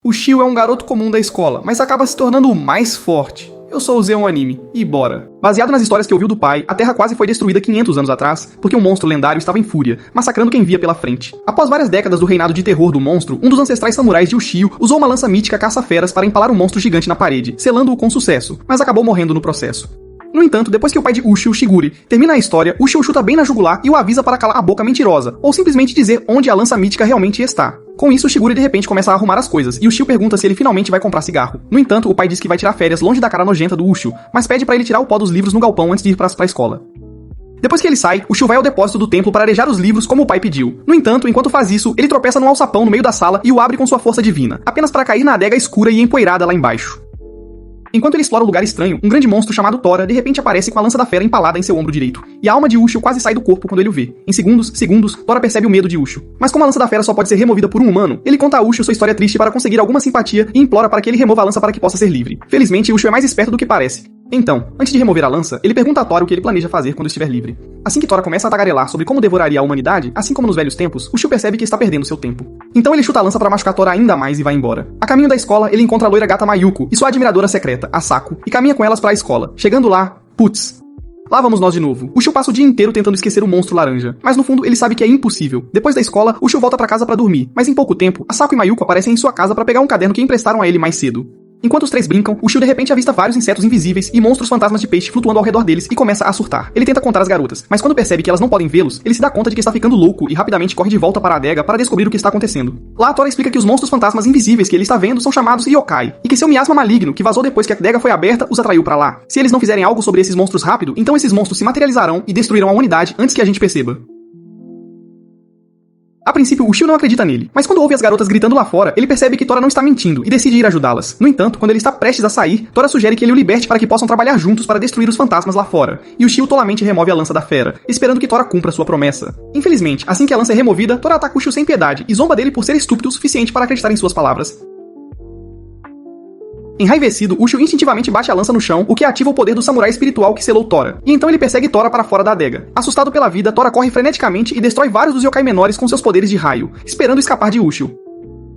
O Shio é um garoto comum da escola, mas acaba se tornando o mais forte. Eu sou o Zeon Anime, e bora! Baseado nas histórias que ouviu do pai, a Terra quase foi destruída 500 anos atrás, porque um monstro lendário estava em fúria, massacrando quem via pela frente. Após várias décadas do reinado de terror do monstro, um dos ancestrais samurais de Ushio usou uma lança mítica caça-feras para empalar um monstro gigante na parede, selando-o com sucesso, mas acabou morrendo no processo. No entanto, depois que o pai de Ushio, Shigure, termina a história, Ushio chuta bem na jugular e o avisa para calar a boca mentirosa, ou simplesmente dizer onde a lança mítica realmente está. Com isso, Shigure de repente começa a arrumar as coisas, e Ushio pergunta se ele finalmente vai comprar cigarro. No entanto, o pai diz que vai tirar férias longe da cara nojenta do Ushio, mas pede para ele tirar o pó dos livros no galpão antes de ir pra escola. Depois que ele sai, Ushio vai ao depósito do templo para arejar os livros como o pai pediu. No entanto, enquanto faz isso, ele tropeça num alçapão no meio da sala e o abre com sua força divina, apenas para cair na adega escura e empoeirada lá embaixo. Enquanto ele explora o lugar estranho, um grande monstro chamado Tora de repente aparece com a lança da fera empalada em seu ombro direito, e a alma de Ushio quase sai do corpo quando ele o vê. Em segundos, Tora percebe o medo de Ushio. Mas como a lança da fera só pode ser removida por um humano, ele conta a Ushio sua história triste para conseguir alguma simpatia e implora para que ele remova a lança para que possa ser livre. Felizmente, Ushio é mais esperto do que parece. Então, antes de remover a lança, ele pergunta a Tora o que ele planeja fazer quando estiver livre. Assim que Tora começa a tagarelar sobre como devoraria a humanidade, assim como nos velhos tempos, Ushio percebe que está perdendo seu tempo. Então ele chuta a lança para machucar Tora ainda mais e vai embora. A caminho da escola, ele encontra a loira gata Mayuko e sua admiradora secreta, a Saku, e caminha com elas para a escola. Chegando lá, putz, lá vamos nós de novo. Ushio passa o dia inteiro tentando esquecer o monstro laranja, mas no fundo ele sabe que é impossível. Depois da escola, Ushio volta para casa para dormir, mas em pouco tempo, a Saku e Mayuko aparecem em sua casa para pegar um caderno que emprestaram a ele mais cedo. Enquanto os três brincam, Ushio de repente avista vários insetos invisíveis e monstros fantasmas de peixe flutuando ao redor deles e começa a surtar. Ele tenta contar as garotas, mas quando percebe que elas não podem vê-los, ele se dá conta de que está ficando louco e rapidamente corre de volta para a adega para descobrir o que está acontecendo. Lá, Tora explica que os monstros fantasmas invisíveis que ele está vendo são chamados yokai, e que seu miasma maligno, que vazou depois que a adega foi aberta, os atraiu para lá. Se eles não fizerem algo sobre esses monstros rápido, então esses monstros se materializarão e destruirão a unidade antes que a gente perceba. A princípio, Ushio não acredita nele, mas quando ouve as garotas gritando lá fora, ele percebe que Tora não está mentindo e decide ir ajudá-las. No entanto, quando ele está prestes a sair, Tora sugere que ele o liberte para que possam trabalhar juntos para destruir os fantasmas lá fora, e Ushio tolamente remove a lança da fera, esperando que Tora cumpra sua promessa. Infelizmente, assim que a lança é removida, Tora ataca Ushio sem piedade e zomba dele por ser estúpido o suficiente para acreditar em suas palavras. Enraivecido, Ushio instintivamente bate a lança no chão, o que ativa o poder do samurai espiritual que selou Tora. E então ele persegue Tora para fora da adega. Assustado pela vida, Tora corre freneticamente e destrói vários dos yokai menores com seus poderes de raio, esperando escapar de Ushio.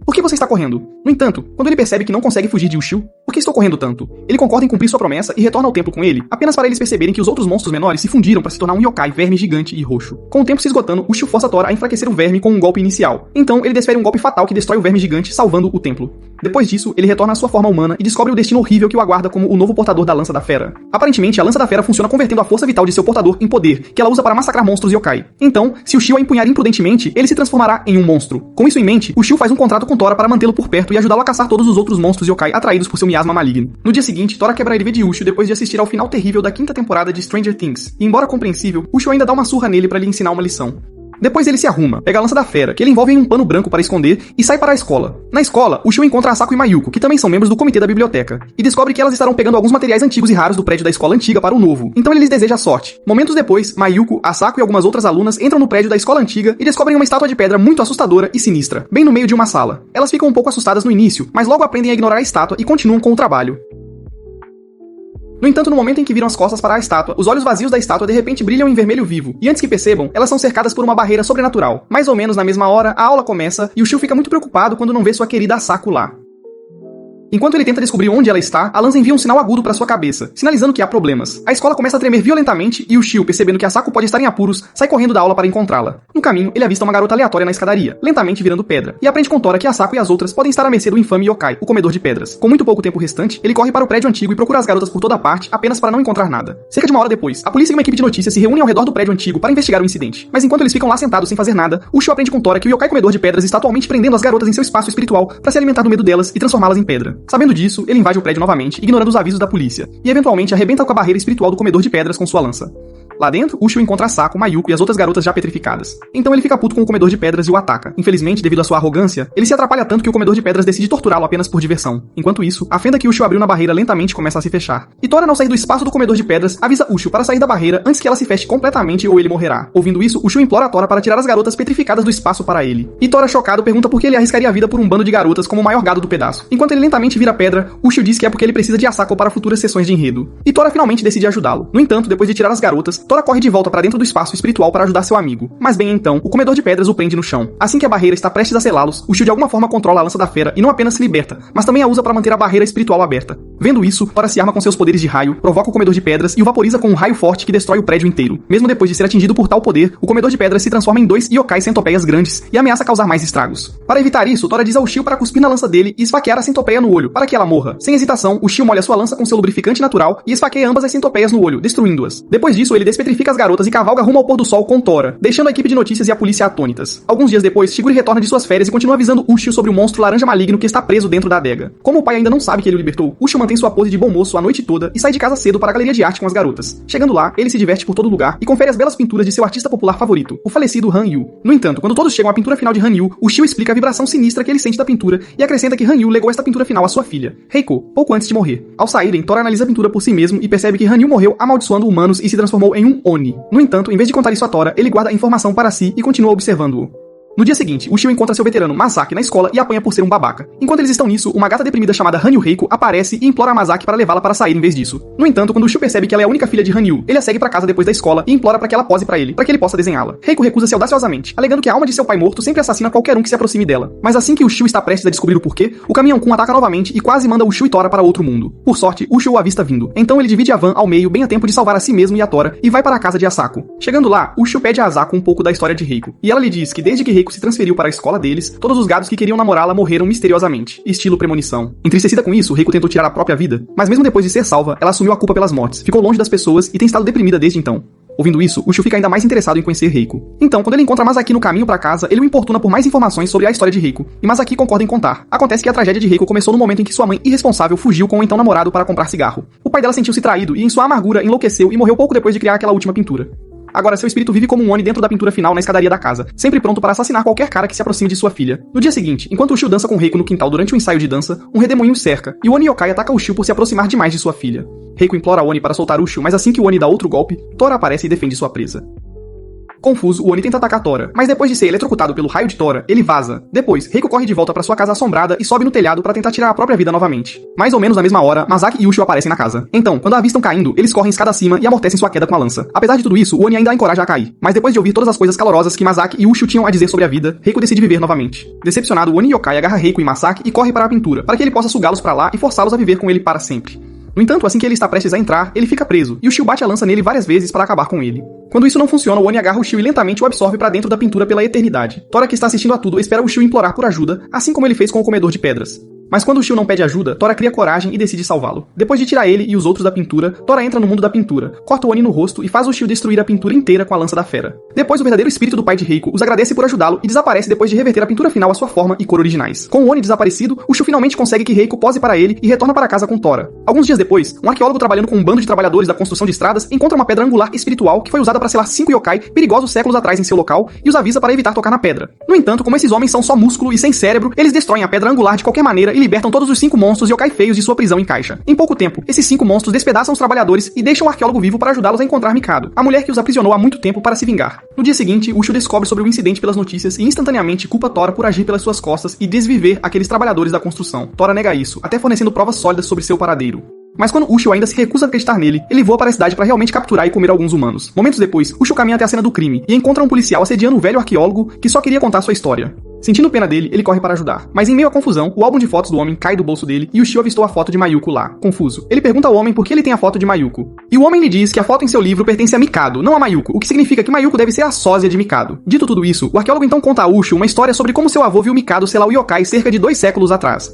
Por que você está correndo? No entanto, quando ele percebe que não consegue fugir de Ushio, por que estou correndo tanto? Ele concorda em cumprir sua promessa e retorna ao templo com ele, apenas para eles perceberem que os outros monstros menores se fundiram para se tornar um yokai verme gigante e roxo. Com o tempo se esgotando, Ushio força Tora a enfraquecer o verme com um golpe inicial. Então, ele desfere um golpe fatal que destrói o verme gigante, salvando o templo. Depois disso, ele retorna à sua forma humana e descobre o destino horrível que o aguarda como o novo portador da Lança da Fera. Aparentemente, a Lança da Fera funciona convertendo a força vital de seu portador em poder, que ela usa para massacrar monstros yokai. Então, se Ushio a empunhar imprudentemente, ele se transformará em um monstro. Com isso em mente, Ushio faz um contrato com Tora para mantê-lo por perto e ajudá-lo a caçar todos os outros monstros yokai atraídos por seu miasma maligno. No dia seguinte, Tora quebra a IV de Ushio depois de assistir ao final terrível da 5ª temporada de Stranger Things. E embora compreensível, Ushio ainda dá uma surra nele para lhe ensinar uma lição. Depois ele se arruma, pega a lança da fera, que ele envolve em um pano branco para esconder, e sai para a escola. Na escola, Ushio encontra a Saku e Mayuko, que também são membros do comitê da biblioteca, e descobre que elas estarão pegando alguns materiais antigos e raros do prédio da escola antiga para o novo. Então ele lhes deseja sorte. Momentos depois, Mayuko, a Saku e algumas outras alunas entram no prédio da escola antiga e descobrem uma estátua de pedra muito assustadora e sinistra, bem no meio de uma sala. Elas ficam um pouco assustadas no início, mas logo aprendem a ignorar a estátua e continuam com o trabalho. No entanto, no momento em que viram as costas para a estátua, os olhos vazios da estátua de repente brilham em vermelho vivo, e antes que percebam, elas são cercadas por uma barreira sobrenatural. Mais ou menos na mesma hora, a aula começa, e Ushio fica muito preocupado quando não vê sua querida Saku lá. Enquanto ele tenta descobrir onde ela está, a lança envia um sinal agudo para sua cabeça, sinalizando que há problemas. A escola começa a tremer violentamente e Ushio, percebendo que a Saku pode estar em apuros, sai correndo da aula para encontrá-la. No caminho, ele avista uma garota aleatória na escadaria, lentamente virando pedra, e aprende com Tora que a Saku e as outras podem estar à mercê do infame yokai, o comedor de pedras. Com muito pouco tempo restante, ele corre para o prédio antigo e procura as garotas por toda parte, apenas para não encontrar nada. Cerca de uma hora depois, a polícia e uma equipe de notícias se reúnem ao redor do prédio antigo para investigar o incidente. Mas enquanto eles ficam lá sentados sem fazer nada, Ushio aprende com Tora que o yokai comedor de pedras está atualmente prendendo as garotas em seu espaço espiritual para se alimentar do medo delas e transformá-las em pedra. Sabendo disso, ele invade o prédio novamente, ignorando os avisos da polícia, e eventualmente arrebenta com a barreira espiritual do comedor de pedras com sua lança. Lá dentro, Ushio encontra a Saku, Mayuko e as outras garotas já petrificadas. Então ele fica puto com o comedor de pedras e o ataca. Infelizmente, devido à sua arrogância, ele se atrapalha tanto que o comedor de pedras decide torturá-lo apenas por diversão. Enquanto isso, a fenda que Ushio abriu na barreira lentamente começa a se fechar. E Tora, ao sair do espaço do comedor de pedras, avisa Ushio para sair da barreira antes que ela se feche completamente ou ele morrerá. Ouvindo isso, Ushio implora a Tora para tirar as garotas petrificadas do espaço para ele. E Tora, chocado, pergunta por que ele arriscaria a vida por um bando de garotas como o maior gado do pedaço. Enquanto ele lentamente finalmente vira pedra, Ushio diz que é porque ele precisa de Asako para futuras sessões de enredo. E Tora finalmente decide ajudá-lo. No entanto, depois de tirar as garotas, Tora corre de volta para dentro do espaço espiritual para ajudar seu amigo. Mas bem então, o comedor de pedras o prende no chão. Assim que a barreira está prestes a selá-los, Ushio de alguma forma controla a lança da fera e não apenas se liberta, mas também a usa para manter a barreira espiritual aberta. Vendo isso, Tora se arma com seus poderes de raio, provoca o comedor de pedras e o vaporiza com um raio forte que destrói o prédio inteiro. Mesmo depois de ser atingido por tal poder, o comedor de pedras se transforma em 2 yokai centopeias grandes e ameaça causar mais estragos. Para evitar isso, Tora diz ao Ushio para cuspir na lança dele e esfaquear a centopeia no olho, para que ela morra. Sem hesitação, Ushio molha sua lança com seu lubrificante natural e esfaqueia ambas as centopeias no olho, destruindo-as. Depois disso, ele despetrifica as garotas e cavalga rumo ao pôr do sol com Tora, deixando a equipe de notícias e a polícia atônitas. Alguns dias depois, Shigure retorna de suas férias e continua avisando Ushio sobre o monstro laranja maligno que está preso dentro da adega. Como o pai ainda não sabe que ele o libertou, Ushio mantém sua pose de bom moço a noite toda e sai de casa cedo para a galeria de arte com as garotas. Chegando lá, ele se diverte por todo lugar e confere as belas pinturas de seu artista popular favorito, o falecido Han Yu. No entanto, quando todos chegam à pintura final de Han Yu, Ushio explica a vibração sinistra que ele sente da pintura e acrescenta que Han Yu legou esta pintura final à sua filha, Reiko, pouco antes de morrer. Ao saírem, Tora analisa a pintura por si mesmo e percebe que Han Yu morreu amaldiçoando humanos e se transformou em um Oni. No entanto, em vez de contar isso a Tora, ele guarda a informação para si e continua observando-o. No dia seguinte, Ushio encontra seu veterano Masaki na escola e apanha por ser um babaca. Enquanto eles estão nisso, uma gata deprimida chamada Hanyu Reiko aparece e implora a Masaki para levá-la para sair em vez disso. No entanto, quando Ushio percebe que ela é a única filha de Hanyu, ele a segue para casa depois da escola e implora para que ela pose para ele possa desenhá-la. Reiko recusa-se audaciosamente, alegando que a alma de seu pai morto sempre assassina qualquer um que se aproxime dela. Mas assim que Ushio está prestes a descobrir o porquê, o caminhão-kun ataca novamente e quase manda Ushio e Tora para outro mundo. Por sorte, Ushio o avista vindo. Então ele divide a van ao meio bem a tempo de salvar a si mesmo e a Tora e vai para a casa de Asako. Chegando lá, Ushio pede a Asako um pouco da história de Reiko, e ela lhe diz que desde que Reiko se transferiu para a escola deles, todos os gados que queriam namorá-la morreram misteriosamente, estilo premonição. Entristecida com isso, Reiko tentou tirar a própria vida, mas mesmo depois de ser salva, ela assumiu a culpa pelas mortes, ficou longe das pessoas e tem estado deprimida desde então. Ouvindo isso, Ushio fica ainda mais interessado em conhecer Reiko. Então, quando ele encontra Masaki no caminho para casa, ele o importuna por mais informações sobre a história de Reiko, e Masaki concorda em contar. Acontece que a tragédia de Reiko começou no momento em que sua mãe irresponsável fugiu com o então namorado para comprar cigarro. O pai dela sentiu-se traído e, em sua amargura, enlouqueceu e morreu pouco depois de criar aquela última pintura. Agora, seu espírito vive como um Oni dentro da pintura final na escadaria da casa, sempre pronto para assassinar qualquer cara que se aproxime de sua filha. No dia seguinte, enquanto Ushio dança com Reiko no quintal durante um ensaio de dança, um redemoinho o cerca, e o Oni Yokai ataca Ushio por se aproximar demais de sua filha. Reiko implora a Oni para soltar Ushio, mas assim que o Oni dá outro golpe, Tora aparece e defende sua presa. Confuso, o Oni tenta atacar Tora, mas depois de ser eletrocutado pelo raio de Tora, ele vaza. Depois, Reiko corre de volta para sua casa assombrada e sobe no telhado para tentar tirar a própria vida novamente. Mais ou menos na mesma hora, Masaki e Ushio aparecem na casa. Então, quando a avistam caindo, eles correm escada acima e amortecem sua queda com a lança. Apesar de tudo isso, o Oni ainda a encoraja a cair. Mas depois de ouvir todas as coisas calorosas que Masaki e Ushio tinham a dizer sobre a vida, Reiko decide viver novamente. Decepcionado, o Oni Yokai agarra Reiko e Masaki e corre para a pintura, para que ele possa sugá-los para lá e forçá-los a viver com ele para sempre. No entanto, assim que ele está prestes a entrar, ele fica preso, e Ushio bate a lança nele várias vezes para acabar com ele. Quando isso não funciona, o Oni agarra Ushio e lentamente o absorve para dentro da pintura pela eternidade. Tora, que está assistindo a tudo, espera Ushio implorar por ajuda, assim como ele fez com o comedor de pedras. Mas quando Ushio não pede ajuda, Tora cria coragem e decide salvá-lo. Depois de tirar ele e os outros da pintura, Tora entra no mundo da pintura, corta o Oni no rosto e faz Ushio destruir a pintura inteira com a lança da fera. Depois, o verdadeiro espírito do pai de Reiko os agradece por ajudá-lo e desaparece depois de reverter a pintura final à sua forma e cor originais. Com o Oni desaparecido, Ushio finalmente consegue que Reiko pose para ele e retorna para casa com Tora. Alguns dias depois, um arqueólogo trabalhando com um bando de trabalhadores da construção de estradas encontra uma pedra angular espiritual que foi usada para selar 5 yokai perigosos séculos atrás em seu local e os avisa para evitar tocar na pedra. No entanto, como esses homens são só músculo e sem cérebro, eles destroem a pedra angular de qualquer maneira e libertam todos os 5 monstros yokai feios de sua prisão em caixa. Em pouco tempo, esses 5 monstros despedaçam os trabalhadores e deixam o arqueólogo vivo para ajudá-los a encontrar Mikado, a mulher que os aprisionou há muito tempo para se vingar. No dia seguinte, Ushio descobre sobre o incidente pelas notícias e instantaneamente culpa Tora por agir pelas suas costas e desviver aqueles trabalhadores da construção. Tora nega isso, até fornecendo provas sólidas sobre seu paradeiro. Mas quando Ushio ainda se recusa a acreditar nele, ele voa para a cidade para realmente capturar e comer alguns humanos. Momentos depois, Ushio caminha até a cena do crime e encontra um policial assediando o velho arqueólogo que só queria contar sua história. Sentindo pena dele, ele corre para ajudar. Mas em meio à confusão, o álbum de fotos do homem cai do bolso dele e Ushio avistou a foto de Mayuko lá. Confuso. Ele pergunta ao homem por que ele tem a foto de Mayuko. E o homem lhe diz que a foto em seu livro pertence a Mikado, não a Mayuko, o que significa que Mayuko deve ser a sósia de Mikado. Dito tudo isso, o arqueólogo então conta a Ushio uma história sobre como seu avô viu Mikado selar o yokai cerca de 2 séculos atrás.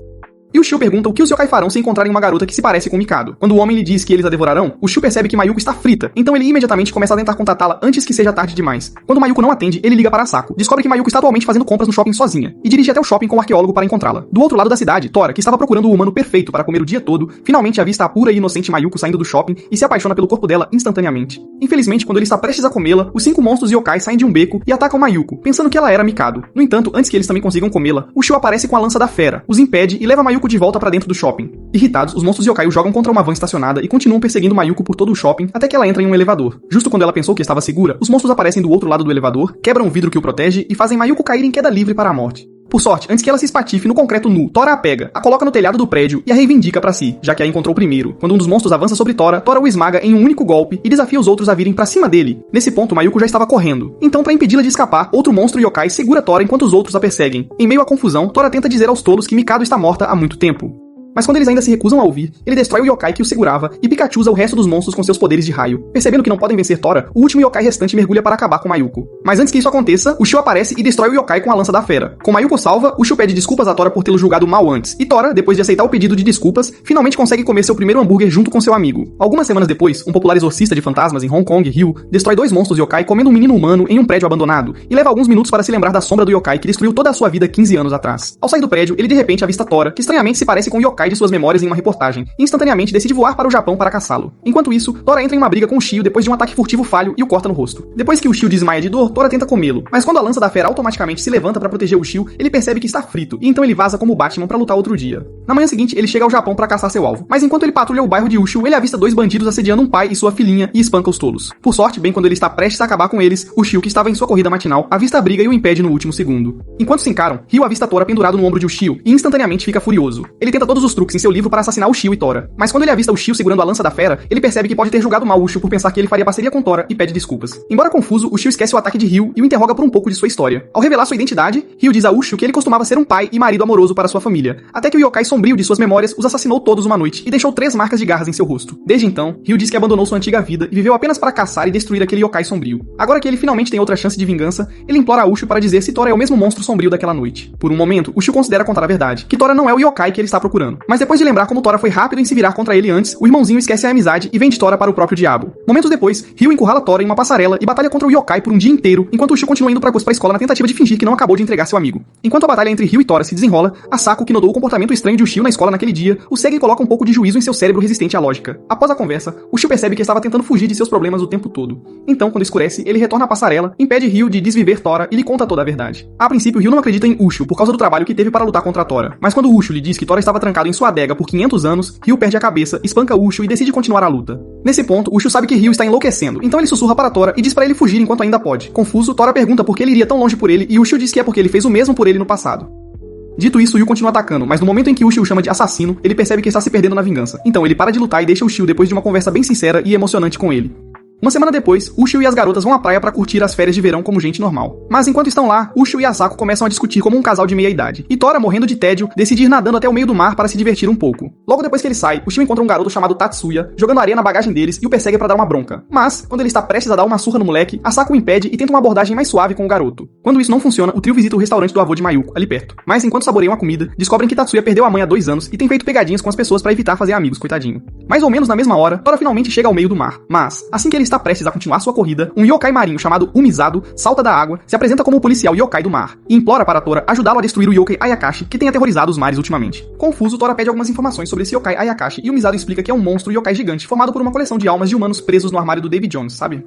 E Ushio pergunta o que os yokai farão se encontrarem uma garota que se parece com Mikado. Quando o homem lhe diz que eles a devorarão, Ushio percebe que Mayuko está frita, então ele imediatamente começa a tentar contatá-la antes que seja tarde demais. Quando Mayuko não atende, ele liga para Asako, descobre que Mayuko está atualmente fazendo compras no shopping sozinha, e dirige até o shopping com o arqueólogo para encontrá-la. Do outro lado da cidade, Tora, que estava procurando o humano perfeito para comer o dia todo, finalmente avista a pura e inocente Mayuko saindo do shopping e se apaixona pelo corpo dela instantaneamente. Infelizmente, quando ele está prestes a comê-la, os 5 monstros yokai saem de um beco e atacam Mayuko, pensando que ela era Mikado. No entanto, antes que eles também consigam comê-la, Ushio aparece com a lança da fera, os impede e leva Mayuko de volta para dentro do shopping. Irritados, os monstros yokai o jogam contra uma van estacionada e continuam perseguindo Mayuko por todo o shopping até que ela entra em um elevador. Justo quando ela pensou que estava segura, os monstros aparecem do outro lado do elevador, quebram o vidro que o protege e fazem Mayuko cair em queda livre para a morte. Por sorte, antes que ela se espatife no concreto nu, Tora a pega, a coloca no telhado do prédio e a reivindica pra si, já que a encontrou primeiro. Quando um dos monstros avança sobre Tora, Tora o esmaga em um único golpe e desafia os outros a virem pra cima dele. Nesse ponto, Mayuko já estava correndo. Então, pra impedi-la de escapar, outro monstro yokai segura Tora enquanto os outros a perseguem. Em meio à confusão, Tora tenta dizer aos tolos que Mikado está morta há muito tempo. Mas quando eles ainda se recusam a ouvir, ele destrói o yokai que o segurava e Pikachu usa o resto dos monstros com seus poderes de raio. Percebendo que não podem vencer Tora, o último yokai restante mergulha para acabar com Mayuko. Mas antes que isso aconteça, o Shio aparece e destrói o yokai com a lança da fera. Com Mayuko salva, o Shio pede desculpas a Tora por tê-lo julgado mal antes, e Tora, depois de aceitar o pedido de desculpas, finalmente consegue comer seu primeiro hambúrguer junto com seu amigo. Algumas semanas depois, um popular exorcista de fantasmas em Hong Kong, Ryu, destrói 2 monstros yokai comendo um menino humano em um prédio abandonado, e leva alguns minutos para se lembrar da sombra do yokai que destruiu toda a sua vida 15 anos atrás. Ao sair do prédio, ele de repente avista Tora, que estranhamente se parece com o yokai de suas memórias em uma reportagem, e instantaneamente decide voar para o Japão para caçá-lo. Enquanto isso, Tora entra em uma briga com o Shio depois de um ataque furtivo falho e o corta no rosto. Depois que o Shio desmaia de dor, Tora tenta comê-lo, mas quando a lança da fera automaticamente se levanta para proteger o Shio, ele percebe que está frito, e então ele vaza como Batman para lutar outro dia. Na manhã seguinte, ele chega ao Japão para caçar seu alvo, mas enquanto ele patrulha o bairro de Ushio, ele avista 2 bandidos assediando um pai e sua filhinha e espanca os tolos. Por sorte, bem quando ele está prestes a acabar com eles, o Shio, que estava em sua corrida matinal, avista a briga e o impede no último segundo. Enquanto se encaram, Ryu avista Tora pendurado no ombro de Ushio e instantaneamente fica furioso. Ele tenta todos os truques em seu livro para assassinar o Shio e Tora, mas quando ele avista o Shio segurando a lança da fera, ele percebe que pode ter julgado mal o Shio por pensar que ele faria parceria com Tora e pede desculpas. Embora confuso, o Shio esquece o ataque de Ryu e o interroga por um pouco de sua história. Ao revelar sua identidade, Ryu diz a Ushio que ele costumava ser um pai e marido amoroso para sua família, até que o yokai sombrio de suas memórias os assassinou todos uma noite e deixou 3 marcas de garras em seu rosto. Desde então, Ryu diz que abandonou sua antiga vida e viveu apenas para caçar e destruir aquele yokai sombrio. Agora que ele finalmente tem outra chance de vingança, ele implora a Ushio para dizer se Tora é o mesmo monstro sombrio daquela noite. Por um momento, Ushio considera contar a verdade, que Tora não é o yokai que ele está procurando. Mas depois de lembrar como Tora foi rápido em se virar contra ele antes, o irmãozinho esquece a amizade e vende Tora para o próprio diabo. Momentos depois, Ryu encurrala Tora em uma passarela e batalha contra o yokai por um dia inteiro, enquanto Ushio continua indo para a escola na tentativa de fingir que não acabou de entregar seu amigo. Enquanto a batalha entre Ryu e Tora se desenrola, Asako, que notou o comportamento estranho de Ushio na escola naquele dia, o segue e coloca um pouco de juízo em seu cérebro resistente à lógica. Após a conversa, Ushio percebe que estava tentando fugir de seus problemas o tempo todo. Então, quando escurece, ele retorna à passarela, impede Ryu de desviver Tora e lhe conta toda a verdade. A princípio, Ryu não acredita em Ushio por causa do trabalho que teve para lutar contra Tora, mas quando Ushio lhe diz que Tora estava trancado em sua adega por 500 anos, Ryu perde a cabeça, espanca Ushio e decide continuar a luta. Nesse ponto, Ushio sabe que Ryu está enlouquecendo, então ele sussurra para Tora e diz para ele fugir enquanto ainda pode. Confuso, Tora pergunta por que ele iria tão longe por ele e Ushio diz que é porque ele fez o mesmo por ele no passado. Dito isso, Ryu continua atacando, mas no momento em que Ushio o chama de assassino, ele percebe que está se perdendo na vingança. Então ele para de lutar e deixa Ushio depois de uma conversa bem sincera e emocionante com ele. Uma semana depois, Ushio e as garotas vão à praia para curtir as férias de verão como gente normal. Mas enquanto estão lá, Ushio e Asako começam a discutir como um casal de meia-idade. E Tora, morrendo de tédio, decide ir nadando até o meio do mar para se divertir um pouco. Logo depois que ele sai, Ushio encontra um garoto chamado Tatsuya, jogando areia na bagagem deles e o persegue para dar uma bronca. Mas, quando ele está prestes a dar uma surra no moleque, Asako o impede e tenta uma abordagem mais suave com o garoto. Quando isso não funciona, o trio visita o restaurante do avô de Mayuko, ali perto. Mas enquanto saboreiam a comida, descobrem que Tatsuya perdeu a mãe há 2 anos e tem feito pegadinhas com as pessoas para evitar fazer amigos, coitadinho. Mais ou menos na mesma hora, Tora finalmente chega ao meio do mar. Mas, assim que ele está prestes a continuar sua corrida, um yokai marinho chamado Umizado salta da água, se apresenta como o policial yokai do mar e implora para Tora ajudá-lo a destruir o yokai Ayakashi, que tem aterrorizado os mares ultimamente. Confuso, Tora pede algumas informações sobre esse yokai Ayakashi e Umizado explica que é um monstro yokai gigante formado por uma coleção de almas de humanos presos no armário do David Jones, sabe?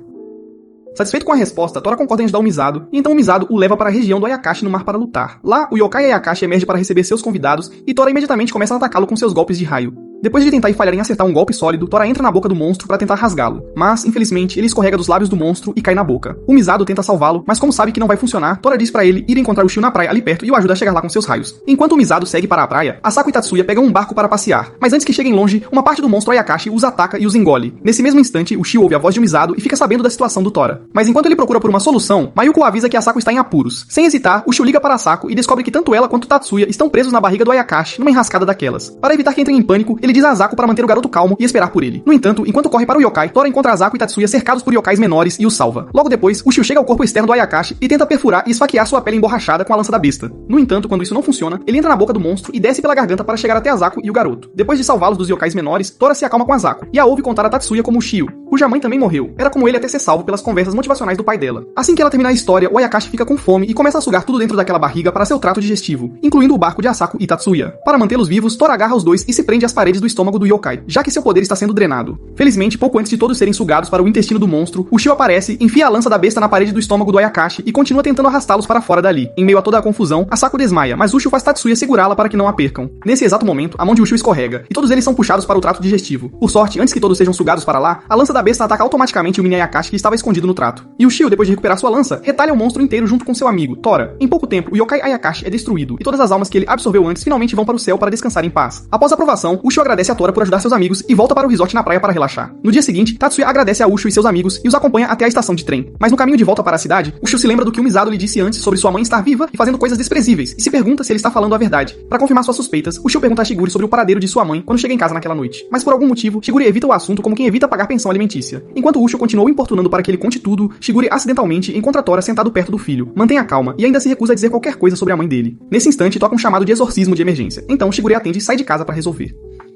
Satisfeito com a resposta, Tora concorda em ajudar o Umizado, e então o Umizado o leva para a região do Ayakashi no mar para lutar. Lá, o yokai Ayakashi emerge para receber seus convidados e Tora imediatamente começa a atacá-lo com seus golpes de raio. Depois de tentar e falhar em acertar um golpe sólido, Tora entra na boca do monstro para tentar rasgá-lo, mas, infelizmente, ele escorrega dos lábios do monstro e cai na boca. O Umizado tenta salvá-lo, mas como sabe que não vai funcionar, Tora diz para ele ir encontrar o Shio na praia ali perto e o ajuda a chegar lá com seus raios. Enquanto o Umizado segue para a praia, Asako e Tatsuya pegam um barco para passear, mas antes que cheguem longe, uma parte do monstro Ayakashi os ataca e os engole. Nesse mesmo instante, o Shio ouve a voz de Umizado e fica sabendo da situação do Tora. Mas enquanto ele procura por uma solução, Mayuko avisa que Asako está em apuros. Sem hesitar, o Shio liga para Asako e descobre que tanto ela quanto Tatsuya estão presos na barriga do Ayakashi, numa enrascada daquelas. Para evitar que entrem em pânico, ele diz a Asako para manter o garoto calmo e esperar por ele. No entanto, enquanto corre para o yokai, Tora encontra Asako e Tatsuya cercados por yokais menores e os salva. Logo depois, o Shio chega ao corpo externo do Ayakashi e tenta perfurar e esfaquear sua pele emborrachada com a lança da besta. No entanto, quando isso não funciona, ele entra na boca do monstro e desce pela garganta para chegar até Asako e o garoto. Depois de salvá-los dos yokais menores, Tora se acalma com Asako e a ouve contar a Tatsuya como o Shio, cuja mãe também morreu. Era como ele até ser salvo pelas conversas motivacionais do pai dela. Assim que ela termina a história, o Ayakashi fica com fome e começa a sugar tudo dentro daquela barriga para seu trato digestivo, incluindo o barco de Asako e Tatsuya. Para mantê-los vivos, Tora agarra os dois e se prende às paredes do estômago do yokai, já que seu poder está sendo drenado. Felizmente, pouco antes de todos serem sugados para o intestino do monstro, o Shio aparece, enfia a lança da besta na parede do estômago do Ayakashi e continua tentando arrastá-los para fora dali. Em meio a toda a confusão, Asako desmaia, mas Ushio faz Tatsuya segurá-la para que não a percam. Nesse exato momento, a mão de Ushio escorrega, e todos eles são puxados para o trato digestivo. Por sorte, antes que todos sejam sugados para lá, a lança da da besta ataca automaticamente o mini Ayakashi que estava escondido no trato. E o Shio, depois de recuperar sua lança, retalha o monstro inteiro junto com seu amigo, Tora. Em pouco tempo, o Yokai Ayakashi é destruído, e todas as almas que ele absorveu antes finalmente vão para o céu para descansar em paz. Após a aprovação, o Shio agradece a Tora por ajudar seus amigos e volta para o resort na praia para relaxar. No dia seguinte, Tatsuya agradece a Ushio e seus amigos e os acompanha até a estação de trem. Mas no caminho de volta para a cidade, o Shio se lembra do que o Misato lhe disse antes sobre sua mãe estar viva e fazendo coisas desprezíveis, e se pergunta se ele está falando a verdade. Para confirmar suas suspeitas, o Shio pergunta a Shiguri sobre o paradeiro de sua mãe quando chega em casa naquela noite. Mas por algum motivo, Shiguri evita o assunto como quem evita pagar pensão alimentícia. Enquanto Ushio continuou importunando para que ele conte tudo, Shiguri acidentalmente encontra Tora sentado perto do filho. Mantenha calma e ainda se recusa a dizer qualquer coisa sobre a mãe dele. Nesse instante, toca um chamado de exorcismo de emergência. Então Shiguri atende e sai de casa para resolver.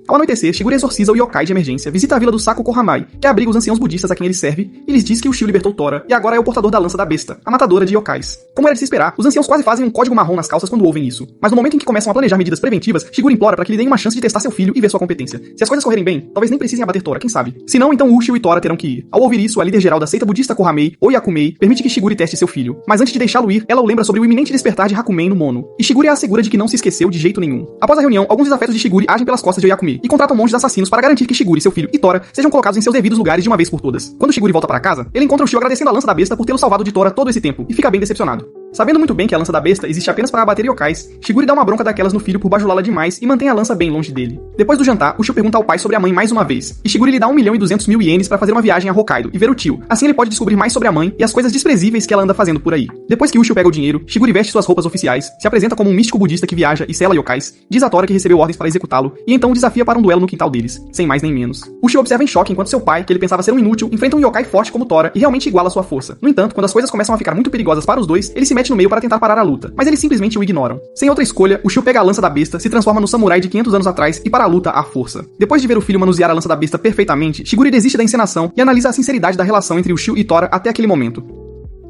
Ao anoitecer, Shiguri exorciza o yokai de emergência, visita a vila do Saku Kohamai, que abriga os anciãos budistas a quem ele serve, e lhes diz que o Shio libertou Tora, e agora é o portador da lança da besta, a matadora de yokais. Como era de se esperar, os anciãos quase fazem um código marrom nas calças quando ouvem isso. Mas no momento em que começam a planejar medidas preventivas, Shiguri implora para que lhe deem uma chance de testar seu filho e ver sua competência. Se as coisas correrem bem, talvez nem precisem abater Tora, quem sabe? Se não, então Ushio e Tora terão que ir. Ao ouvir isso, a líder geral da seita budista Kohamei, Oyakumei, permite que Shiguri teste seu filho. Mas antes de deixá-lo ir, ela o lembra sobre o iminente despertar de Hakumen no Mono. E Shiguri a assegura de que não se esqueceu de jeito nenhum. Após a reunião, alguns desafetos de Shiguri agem pelas costas de Oyakumei e contratam monges assassinos para garantir que Shiguri, seu filho e Tora sejam colocados em seus devidos lugares de uma vez por todas. Quando Shiguri volta para casa, ele encontra o Shio agradecendo a lança da besta por tê-lo salvado de Tora todo esse tempo e fica bem decepcionado. Sabendo muito bem que a lança da besta existe apenas para abater yokais, Shiguri dá uma bronca daquelas no filho por bajulá-la demais e mantém a lança bem longe dele. Depois do jantar, o Shio pergunta ao pai sobre a mãe mais uma vez, e Shiguri lhe dá 1.200.000 ienes para fazer uma viagem a Hokkaido e ver o tio. Assim ele pode descobrir mais sobre a mãe e as coisas desprezíveis que ela anda fazendo por aí. Depois que o Shio pega o dinheiro, Shiguri veste suas roupas oficiais, se apresenta como um místico budista que viaja e sela yokais, diz a Tora que recebeu ordens para executá-lo, e então o desafia para um duelo no quintal deles, sem mais nem menos. O Shio observa em choque enquanto seu pai, que ele pensava ser um inútil, enfrenta um yokai forte como Tora e realmente iguala sua força. No entanto, quando as coisas começam a ficar muito perigosas para os dois, ele se mete no meio para tentar parar a luta, mas eles simplesmente o ignoram. Sem outra escolha, o Shio pega a lança da besta, se transforma no samurai de 500 anos atrás e para a luta à força. Depois de ver o filho manusear a lança da besta perfeitamente, Shiguri desiste da encenação e analisa a sinceridade da relação entre o Shio e Tora até aquele momento.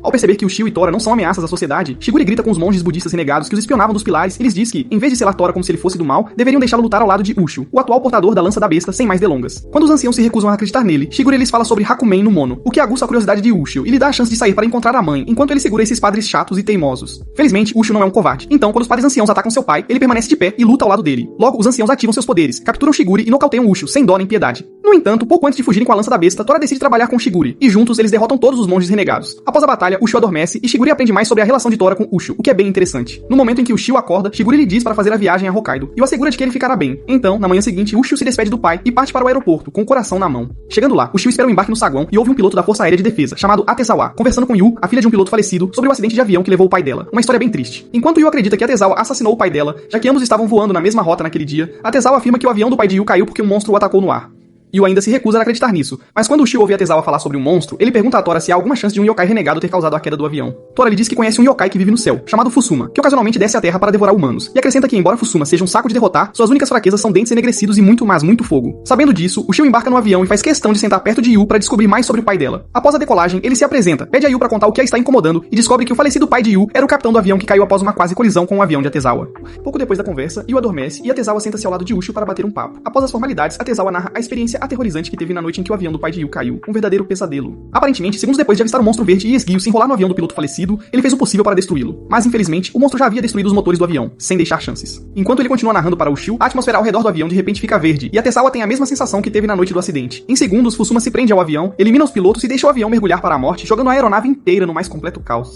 Ao perceber que o Shio e Tora não são ameaças à sociedade, Shiguri grita com os monges budistas renegados que os espionavam dos pilares e lhes diz que, em vez de selar Tora como se ele fosse do mal, deveriam deixá-lo lutar ao lado de Ushio, o atual portador da lança da besta, sem mais delongas. Quando os anciãos se recusam a acreditar nele, Shiguri lhes fala sobre Hakumen no Mono, o que aguça a curiosidade de Ushio e lhe dá a chance de sair para encontrar a mãe, enquanto ele segura esses padres chatos e teimosos. Felizmente, Ushio não é um covarde, então quando os padres anciãos atacam seu pai, ele permanece de pé e luta ao lado dele. Logo, os anciãos ativam seus poderes, capturam Shiguri e nocauteiam Ushio, sem dó nem piedade. No entanto, pouco antes de fugirem com a lança da besta, Tora decide trabalhar com Shiguri, e juntos eles derrotam todos os monges renegados. Após a batalha, Ushio adormece e Shiguri aprende mais sobre a relação de Tora com Ushio, o que é bem interessante. No momento em que o Shio acorda, Shiguri lhe diz para fazer a viagem a Hokkaido e o assegura de que ele ficará bem. Então, na manhã seguinte, Ushio se despede do pai e parte para o aeroporto, com o coração na mão. Chegando lá, o Shio espera o embarque no saguão e ouve um piloto da Força Aérea de Defesa, chamado Atezawa, conversando com Yu, a filha de um piloto falecido, sobre o acidente de avião que levou o pai dela. Uma história bem triste. Enquanto Yu acredita que Atezawa assassinou o pai dela, já que ambos estavam voando na mesma rota naquele dia, Atezawa afirma que o avião do pai de Yu caiu porque um monstro o atacou no ar. Yu ainda se recusa a acreditar nisso, mas quando o Shio ouve a Atezawa falar sobre um monstro, ele pergunta a Tora se há alguma chance de um yokai renegado ter causado a queda do avião. Tora lhe diz que conhece um yokai que vive no céu, chamado Fusuma, que ocasionalmente desce à terra para devorar humanos, e acrescenta que embora Fusuma seja um saco de derrotar, suas únicas fraquezas são dentes enegrecidos e muito, mas muito fogo. Sabendo disso, o Shio embarca no avião e faz questão de sentar perto de Yu para descobrir mais sobre o pai dela. Após a decolagem, ele se apresenta, pede a Yu para contar o que a está incomodando e descobre que o falecido pai de Yu era o capitão do avião que caiu após uma quase colisão com o avião de Atezawa. Pouco depois da conversa, Yu adormece e Atezawa senta-se ao lado de Ushio para bater um papo. Após as formalidades, Atezawa narra a experiência aterrorizante que teve na noite em que o avião do pai de Yu caiu, um verdadeiro pesadelo. Aparentemente, segundos depois de avistar o monstro verde e esguio se enrolar no avião do piloto falecido, ele fez o possível para destruí-lo. Mas infelizmente, o monstro já havia destruído os motores do avião, sem deixar chances. Enquanto ele continua narrando para Ushio, a atmosfera ao redor do avião de repente fica verde, e Atezawa tem a mesma sensação que teve na noite do acidente. Em segundos, Fusuma se prende ao avião, elimina os pilotos e deixa o avião mergulhar para a morte, jogando a aeronave inteira no mais completo caos.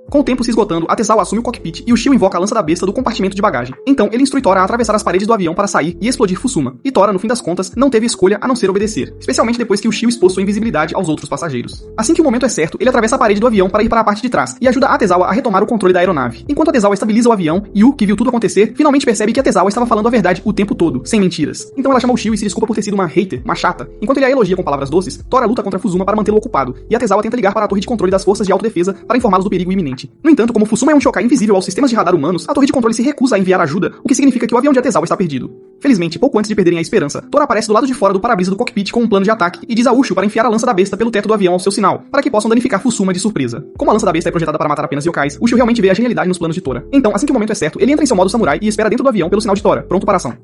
Com o tempo se esgotando, Atezawa assume o cockpit e o Shio invoca a lança da besta do compartimento de bagagem. Então, ele instrui Tora a atravessar as paredes do avião para sair e explodir Fusuma. E Tora, no fim das contas, não teve escolha a não ser obedecer, especialmente depois que o Shio expôs sua invisibilidade aos outros passageiros. Assim que o momento é certo, ele atravessa a parede do avião para ir para a parte de trás e ajuda Atezawa a retomar o controle da aeronave. Enquanto Atezawa estabiliza o avião, Yu, que viu tudo acontecer, finalmente percebe que Atezawa estava falando a verdade o tempo todo, sem mentiras. Então ela chama o Shio e se desculpa por ter sido uma hater, uma chata. Enquanto ele a elogia com palavras doces, Tora luta contra Fusuma para mantê-lo ocupado, e Atezawa tenta ligar para a torre de controle das forças de autodefesa para informá-los do perigo iminente. No entanto, como Fusuma é um yokai invisível aos sistemas de radar humanos, a torre de controle se recusa a enviar ajuda, o que significa que o avião de Atezawa está perdido. Felizmente, pouco antes de perderem a esperança, Tora aparece do lado de fora do para-brisa do cockpit com um plano de ataque e diz a Ushio para enfiar a lança da besta pelo teto do avião ao seu sinal, para que possam danificar Fusuma de surpresa. Como a lança da besta é projetada para matar apenas yokais, Ushio realmente vê a genialidade nos planos de Tora. Então, assim que o momento é certo, ele entra em seu modo samurai e espera dentro do avião pelo sinal de Tora, pronto para a ação.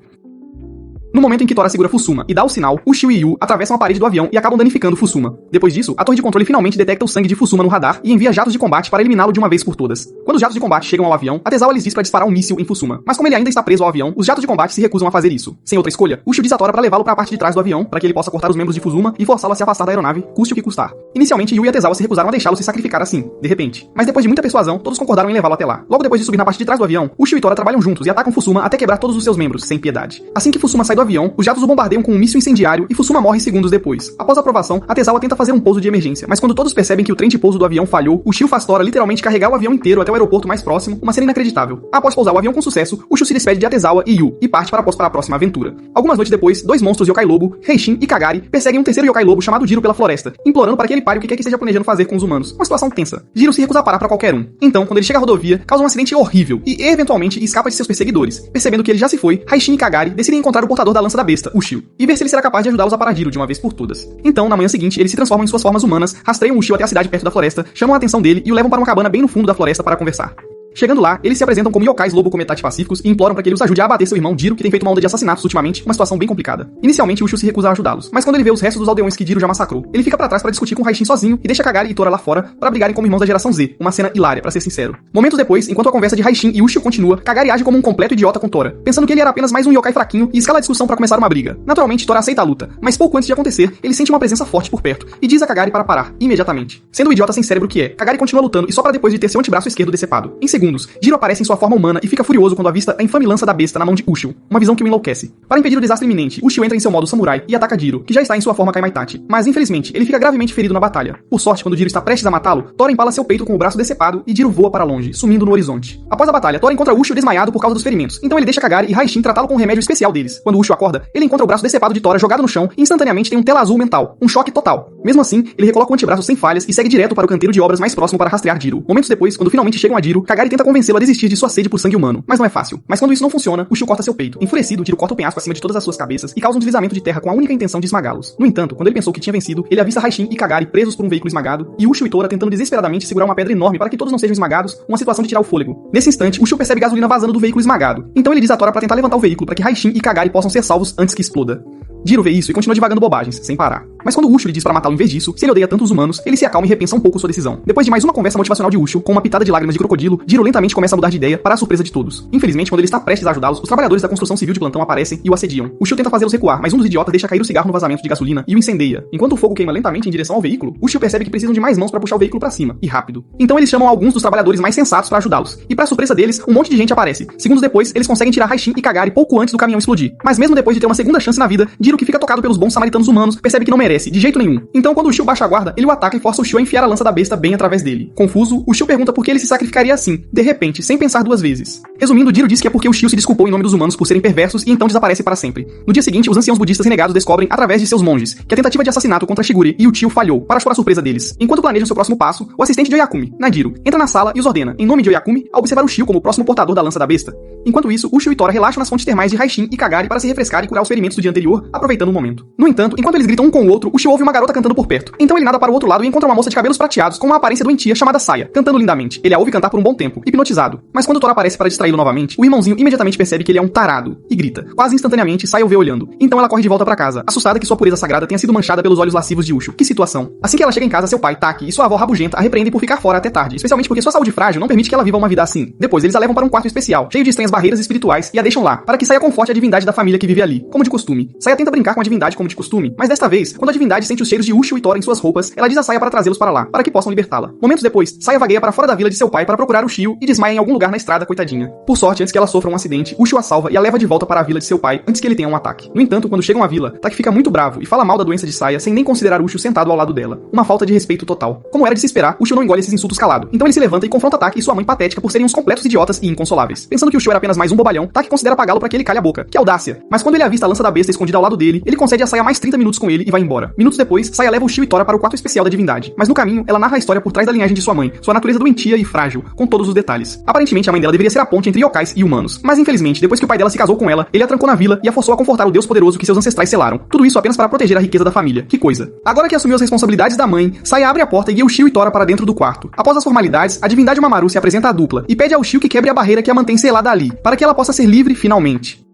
No momento em que Tora segura Fusuma e dá o sinal, o Shio e Yu atravessam a parede do avião e acabam danificando Fusuma. Depois disso, a torre de controle finalmente detecta o sangue de Fusuma no radar e envia jatos de combate para eliminá-lo de uma vez por todas. Quando os jatos de combate chegam ao avião, a Tezawa lhes diz para disparar um míssil em Fusuma. Mas como ele ainda está preso ao avião, os jatos de combate se recusam a fazer isso. Sem outra escolha, o Shio diz a Tora para levá-lo para a parte de trás do avião, para que ele possa cortar os membros de Fusuma e forçá-lo a se afastar da aeronave, custe o que custar. Inicialmente, Yu e a Tezawa se recusaram a deixá-lo se sacrificar assim, de repente. Mas depois de muita persuasão, todos concordaram em levá-lo até lá. Logo depois de subir na parte de trás do avião, o Shio e Tora trabalham juntos e atacam Fusuma até quebrar todos os seus membros, sem piedade. Assim que Fusuma sai do avião, os jatos o bombardeiam com um míssil incendiário e Fusuma morre segundos depois. Após a aprovação, a Tezawa tenta fazer um pouso de emergência, mas quando todos percebem que o trem de pouso do avião falhou, o Shio faz Tora literalmente carregar o avião inteiro até o aeroporto mais próximo, uma cena inacreditável. Após pousar o avião com sucesso, o Shio se despede de Tezawa e Yu e parte para a próxima aventura. Algumas noites depois, dois monstros Yokai Lobo, Heishin e Kagari, perseguem um terceiro Yokai Lobo chamado Jiro pela floresta, implorando para que ele pare o que quer que esteja planejando fazer com os humanos. Uma situação tensa. Jiro se recusa a parar para qualquer um. Então, quando ele chega à rodovia, causa um acidente horrível e eventualmente escapa de seus perseguidores. Percebendo que ele já se foi, Heishin e Kagari decidem encontrar o portador da lança da besta, o Shio, e ver se ele será capaz de ajudá-los a parar Jiro de uma vez por todas. Então, na manhã seguinte, eles se transformam em suas formas humanas, rastreiam o Shio até a cidade perto da floresta, chamam a atenção dele e o levam para uma cabana bem no fundo da floresta para conversar. Chegando lá, eles se apresentam como yokais lobo cometade pacíficos e imploram para que ele os ajude a abater seu irmão Jiro, que tem feito uma onda de assassinatos ultimamente, uma situação bem complicada. Inicialmente, o Shio se recusa a ajudá-los, mas quando ele vê os restos dos aldeões que Jiro já massacrou, ele fica pra trás para discutir com Heishin sozinho e deixa Kagari e Tora lá fora para brigarem como irmãos da geração Z, uma cena hilária, pra ser sincero. Momentos depois, enquanto a conversa de Heishin e Ushio continua, Kagari age como um completo idiota com Tora, pensando que ele era apenas mais um yokai fraquinho e escala a discussão para começar uma briga. Naturalmente, Tora aceita a luta, mas pouco antes de acontecer, ele sente uma presença forte por perto e diz a Kagari para parar, imediatamente. Sendo o idiota sem cérebro que é, Kagari continua lutando e só para depois de ter seu antebraço esquerdo decepado. Em segundos, Jiro aparece em sua forma humana e fica furioso quando avista a infame lança da besta na mão de Ushio, uma visão que o enlouquece. Para impedir o desastre iminente, Ushio entra em seu modo samurai e ataca Jiro, que já está em sua forma Kaimaitachi, mas infelizmente ele fica gravemente ferido na batalha. Por sorte, quando Jiro está prestes a matá-lo, Tora empala seu peito com o braço decepado e Jiro voa para longe, sumindo no horizonte. Após a batalha, Tora encontra Ushio desmaiado por causa dos ferimentos, então ele deixa Kagari e Heishin tratá-lo com um remédio especial deles. Quando Ushio acorda, ele encontra o braço decepado de Tora jogado no chão e instantaneamente tem um tela azul mental, um choque total. Mesmo assim, ele recoloca o antebraço sem falhas e segue direto para o canteiro de obras mais próximo para rastrear Jiro. Momentos depois, quando finalmente chegam a Jiro, Kagari tenta convencê-lo a desistir de sua sede por sangue humano, mas não é fácil. Mas quando isso não funciona, Ushio corta seu peito. Enfurecido, Jiro corta o penhasco acima de todas as suas cabeças e causa um deslizamento de terra com a única intenção de esmagá-los. No entanto, quando ele pensou que tinha vencido, ele avista Heishin e Kagari presos por um veículo esmagado e Ushio e Tora tentando desesperadamente segurar uma pedra enorme para que todos não sejam esmagados, uma situação de tirar o fôlego. Nesse instante, Ushio percebe gasolina vazando do veículo esmagado. Então ele diz a Tora para tentar levantar o veículo para que Heishin e Kagari possam ser salvos antes que exploda. Jiro vê isso e continua divagando bobagens, sem parar. Mas quando Ushio lhe diz para matá-lo em vez disso, se ele odeia tanto os humanos, ele se acalma e repensa um pouco sua decisão. Depois de mais uma conversa motivacional de Ushio, com uma pitada de lágrimas de crocodilo, Jiro lentamente começa a mudar de ideia para a surpresa de todos. Infelizmente, quando ele está prestes a ajudá-los, os trabalhadores da construção civil de plantão aparecem e o assediam. Ushio tenta fazê-los recuar, mas um dos idiotas deixa cair o cigarro no vazamento de gasolina e o incendeia. Enquanto o fogo queima lentamente em direção ao veículo, Ushio percebe que precisam de mais mãos para puxar o veículo para cima, e rápido. Então eles chamam alguns dos trabalhadores mais sensatos para ajudá-los. E para surpresa deles, um monte de gente aparece. Segundos depois, eles conseguem tirar Heishin e Kagari pouco antes do caminhão explodir. Mas mesmo depois de ter uma segunda chance na vida, Jiro, que fica tocado pelos bons samaritanos humanos, percebe que não merece, de jeito nenhum. Então quando o Ushio baixa a guarda, ele o ataca e força o Ushio a enfiar a lança da besta bem através dele. Confuso, o Ushio pergunta por que ele se sacrificaria assim, de repente, sem pensar duas vezes. Resumindo, Jiro diz que é porque o Ushio se desculpou em nome dos humanos por serem perversos e então desaparece para sempre. No dia seguinte, os anciãos budistas renegados descobrem, através de seus monges, que a tentativa de assassinato contra Shigure e o tio falhou, para a surpresa deles. Enquanto planejam seu próximo passo, o assistente de Oyakumi, Nadiro, entra na sala e os ordena, em nome de Oyakumi, a observar o Ushio como o próximo portador da lança da besta. Enquanto isso, Ushio e Tora relaxam nas fontes termais de Heishin e Kagari para se refrescar e curar os ferimentos do dia anterior, aproveitando o momento. No entanto, enquanto eles gritam um com o outro, Ushio ouve uma garota cantando por perto. Então ele nada para o outro lado e encontra uma moça de cabelos prateados com uma aparência doentia chamada Saya, cantando lindamente. Ele a ouve cantar por um bom tempo, hipnotizado. Mas quando Tora aparece para distraí-lo novamente, o irmãozinho imediatamente percebe que ele é um tarado e grita. Quase instantaneamente, Saya o vê olhando. Então ela corre de volta para casa, assustada que sua pureza sagrada tenha sido manchada pelos olhos lascivos de Ushio. Que situação. Assim que ela chega em casa, seu pai, Taki, e sua avó rabugenta a repreendem por ficar fora até tarde, especialmente porque sua saúde frágil não permite que ela viva uma vida assim. Depois, eles a levam para um quarto especial, cheio de estranhas barreiras espirituais, e a deixam lá, para que Saya conforte a divindade da família que vive ali, como de costume. Saya tenta brincar com a divindade como de costume, mas desta vez, quando a divindade sente os cheiros de Ushio e Tora em suas roupas, ela diz a Saya para trazê-los para lá, para que possam libertá-la. Momentos depois, Saya vagueia para fora da vila de seu pai para procurar Ushio e desmaia em algum lugar na estrada, coitadinha. Por sorte, antes que ela sofra um acidente, Ushio a salva e a leva de volta para a vila de seu pai antes que ele tenha um ataque. No entanto, quando chegam à vila, Taki fica muito bravo e fala mal da doença de Saya sem nem considerar Ushio sentado ao lado dela. Uma falta de respeito total. Como era de se esperar, Ushio não engole esses insultos calado. Então ele se levanta e confronta Taki e sua mãe patética por serem uns completos idiotas e inconsoláveis. Pensando que Ushio era apenas mais um bobalhão, Taki considera pagá-lo para que ele calhe a boca. Que audácia! Mas quando ele avista a lança da besta escondida ao lado dele, ele concede a Saya mais 30 minutos com ele e vai embora. Minutos depois, Saya leva Ushio e Tora para o quarto especial da divindade. Mas no caminho, ela narra a história por trás da linhagem de sua mãe, sua natureza doentia e frágil, com todos os detalhes. Aparentemente, a mãe dela deveria ser a ponte entre yokais e humanos. Mas infelizmente, depois que o pai dela se casou com ela, ele a trancou na vila e a forçou a confortar o Deus poderoso que seus ancestrais selaram. Tudo isso apenas para proteger a riqueza da família. Que coisa. Agora que assumiu as responsabilidades da mãe, Saya abre a porta e guia Ushio e Tora para dentro do quarto. Após as formalidades, a divindade Mamaru se apresenta à dupla e pede ao Ushio que quebre a barreira que a mantém selada ali, para que ela possa ser livre finalmente.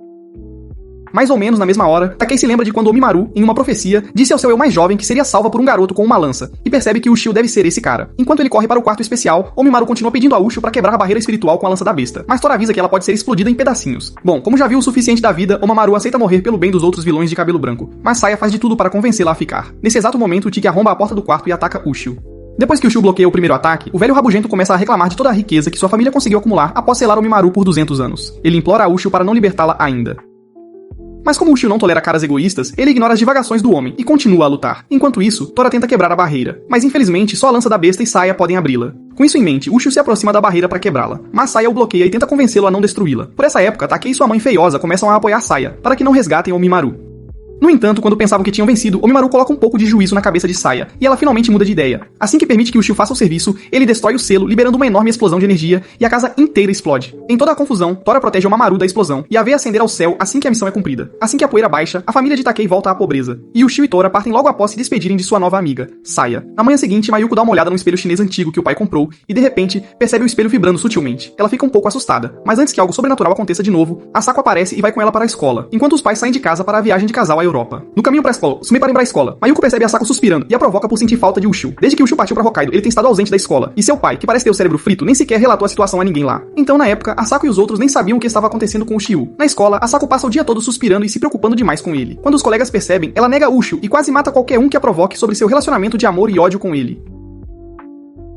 Mais ou menos na mesma hora, Takei se lembra de quando Omimaru, em uma profecia, disse ao seu eu mais jovem que seria salva por um garoto com uma lança, e percebe que Ushio deve ser esse cara. Enquanto ele corre para o quarto especial, Omimaru continua pedindo a Ushio para quebrar a barreira espiritual com a lança da besta, mas Tora avisa que ela pode ser explodida em pedacinhos. Bom, como já viu o suficiente da vida, Omimaru aceita morrer pelo bem dos outros vilões de cabelo branco, mas Saya faz de tudo para convencê-la a ficar. Nesse exato momento, Tiki arromba a porta do quarto e ataca Ushio. Depois que Ushio bloqueia o primeiro ataque, o velho rabugento começa a reclamar de toda a riqueza que sua família conseguiu acumular após selar Omimaru por 200 anos. Ele implora a Ushio para não libertá-la ainda. Mas como Ushio não tolera caras egoístas, ele ignora as divagações do homem e continua a lutar. Enquanto isso, Tora tenta quebrar a barreira, mas infelizmente só a lança da besta e Saya podem abri-la. Com isso em mente, Ushio se aproxima da barreira para quebrá-la, mas Saya o bloqueia e tenta convencê-lo a não destruí-la. Por essa época, Takei e sua mãe feiosa começam a apoiar Saya, para que não resgatem Omimaru. No entanto, quando pensavam que tinham vencido, Omimaru coloca um pouco de juízo na cabeça de Saya, e ela finalmente muda de ideia. Assim que permite que Ushio faça o serviço, ele destrói o selo, liberando uma enorme explosão de energia, e a casa inteira explode. Em toda a confusão, Tora protege Omimaru da explosão, e a vê acender ao céu assim que a missão é cumprida. Assim que a poeira baixa, a família de Takei volta à pobreza, e Ushio e Tora partem logo após se despedirem de sua nova amiga, Saya. Na manhã seguinte, Mayuko dá uma olhada no espelho chinês antigo que o pai comprou, e de repente, percebe o espelho vibrando sutilmente. Ela fica um pouco assustada, mas antes que algo sobrenatural aconteça de novo, Asako aparece e vai com ela para a escola, enquanto os pais saem de casa para a viagem de casal à Europa. No caminho pra escola, Sumi para ir pra escola. Mayuko percebe Asako suspirando e a provoca por sentir falta de Ushio. Desde que Ushio partiu pra Hokkaido, ele tem estado ausente da escola, e seu pai, que parece ter o cérebro frito, nem sequer relatou a situação a ninguém lá. Então, na época, Asako e os outros nem sabiam o que estava acontecendo com Ushio. Na escola, Asako passa o dia todo suspirando e se preocupando demais com ele. Quando os colegas percebem, ela nega Ushio e quase mata qualquer um que a provoque sobre seu relacionamento de amor e ódio com ele.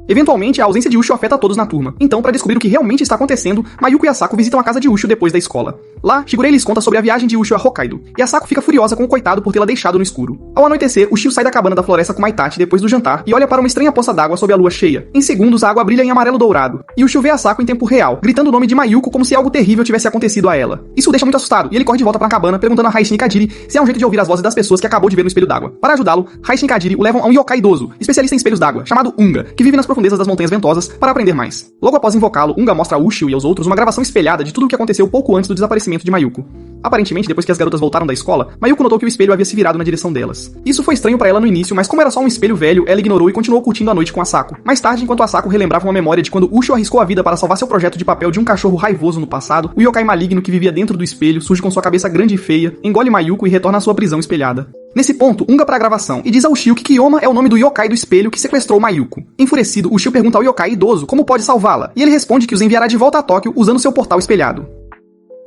Eventualmente, a ausência de Ushio afeta todos na turma. Então, para descobrir o que realmente está acontecendo, Mayuko e Asako visitam a casa de Ushio depois da escola. Lá, Shigurei lhes conta sobre a viagem de Ushio a Hokkaido, e Asako fica furiosa com o coitado por tê-la deixado no escuro. Ao anoitecer, Ushio sai da cabana da floresta com Maitachi depois do jantar e olha para uma estranha poça d'água sob a lua cheia. Em segundos, a água brilha em amarelo dourado, e Ushio vê Asako em tempo real, gritando o nome de Mayuko como se algo terrível tivesse acontecido a ela. Isso o deixa muito assustado, e ele corre de volta para a cabana, perguntando a Haishin e Kadiri se há um jeito de ouvir as vozes das pessoas que acabou de ver no espelho d'água. Para ajudá-lo, Haishin e Kadiri o levam a um yokai idoso, especialista em espelhos d'água, chamado Unga, que vive nas profundezas das montanhas ventosas, para aprender mais. Logo após invocá-lo, Unga mostra a Ushio e aos outros uma gravação espelhada de tudo o que aconteceu pouco antes do desaparecimento de Mayuko. Aparentemente, depois que as garotas voltaram da escola, Mayuko notou que o espelho havia se virado na direção delas. Isso foi estranho para ela no início, mas como era só um espelho velho, ela ignorou e continuou curtindo a noite com Asako. Mais tarde, enquanto Asako relembrava uma memória de quando Ushio arriscou a vida para salvar seu projeto de papel de um cachorro raivoso no passado, o yokai maligno que vivia dentro do espelho surge com sua cabeça grande e feia, engole Mayuko e retorna à sua prisão espelhada. Nesse ponto, Unga para a gravação e diz ao Ushio que Kiyoma é o nome do yokai do espelho que sequestrou Mayuko. Enfurecido, Ushio pergunta ao yokai idoso como pode salvá-la, e ele responde que os enviará de volta a Tóquio usando seu portal espelhado.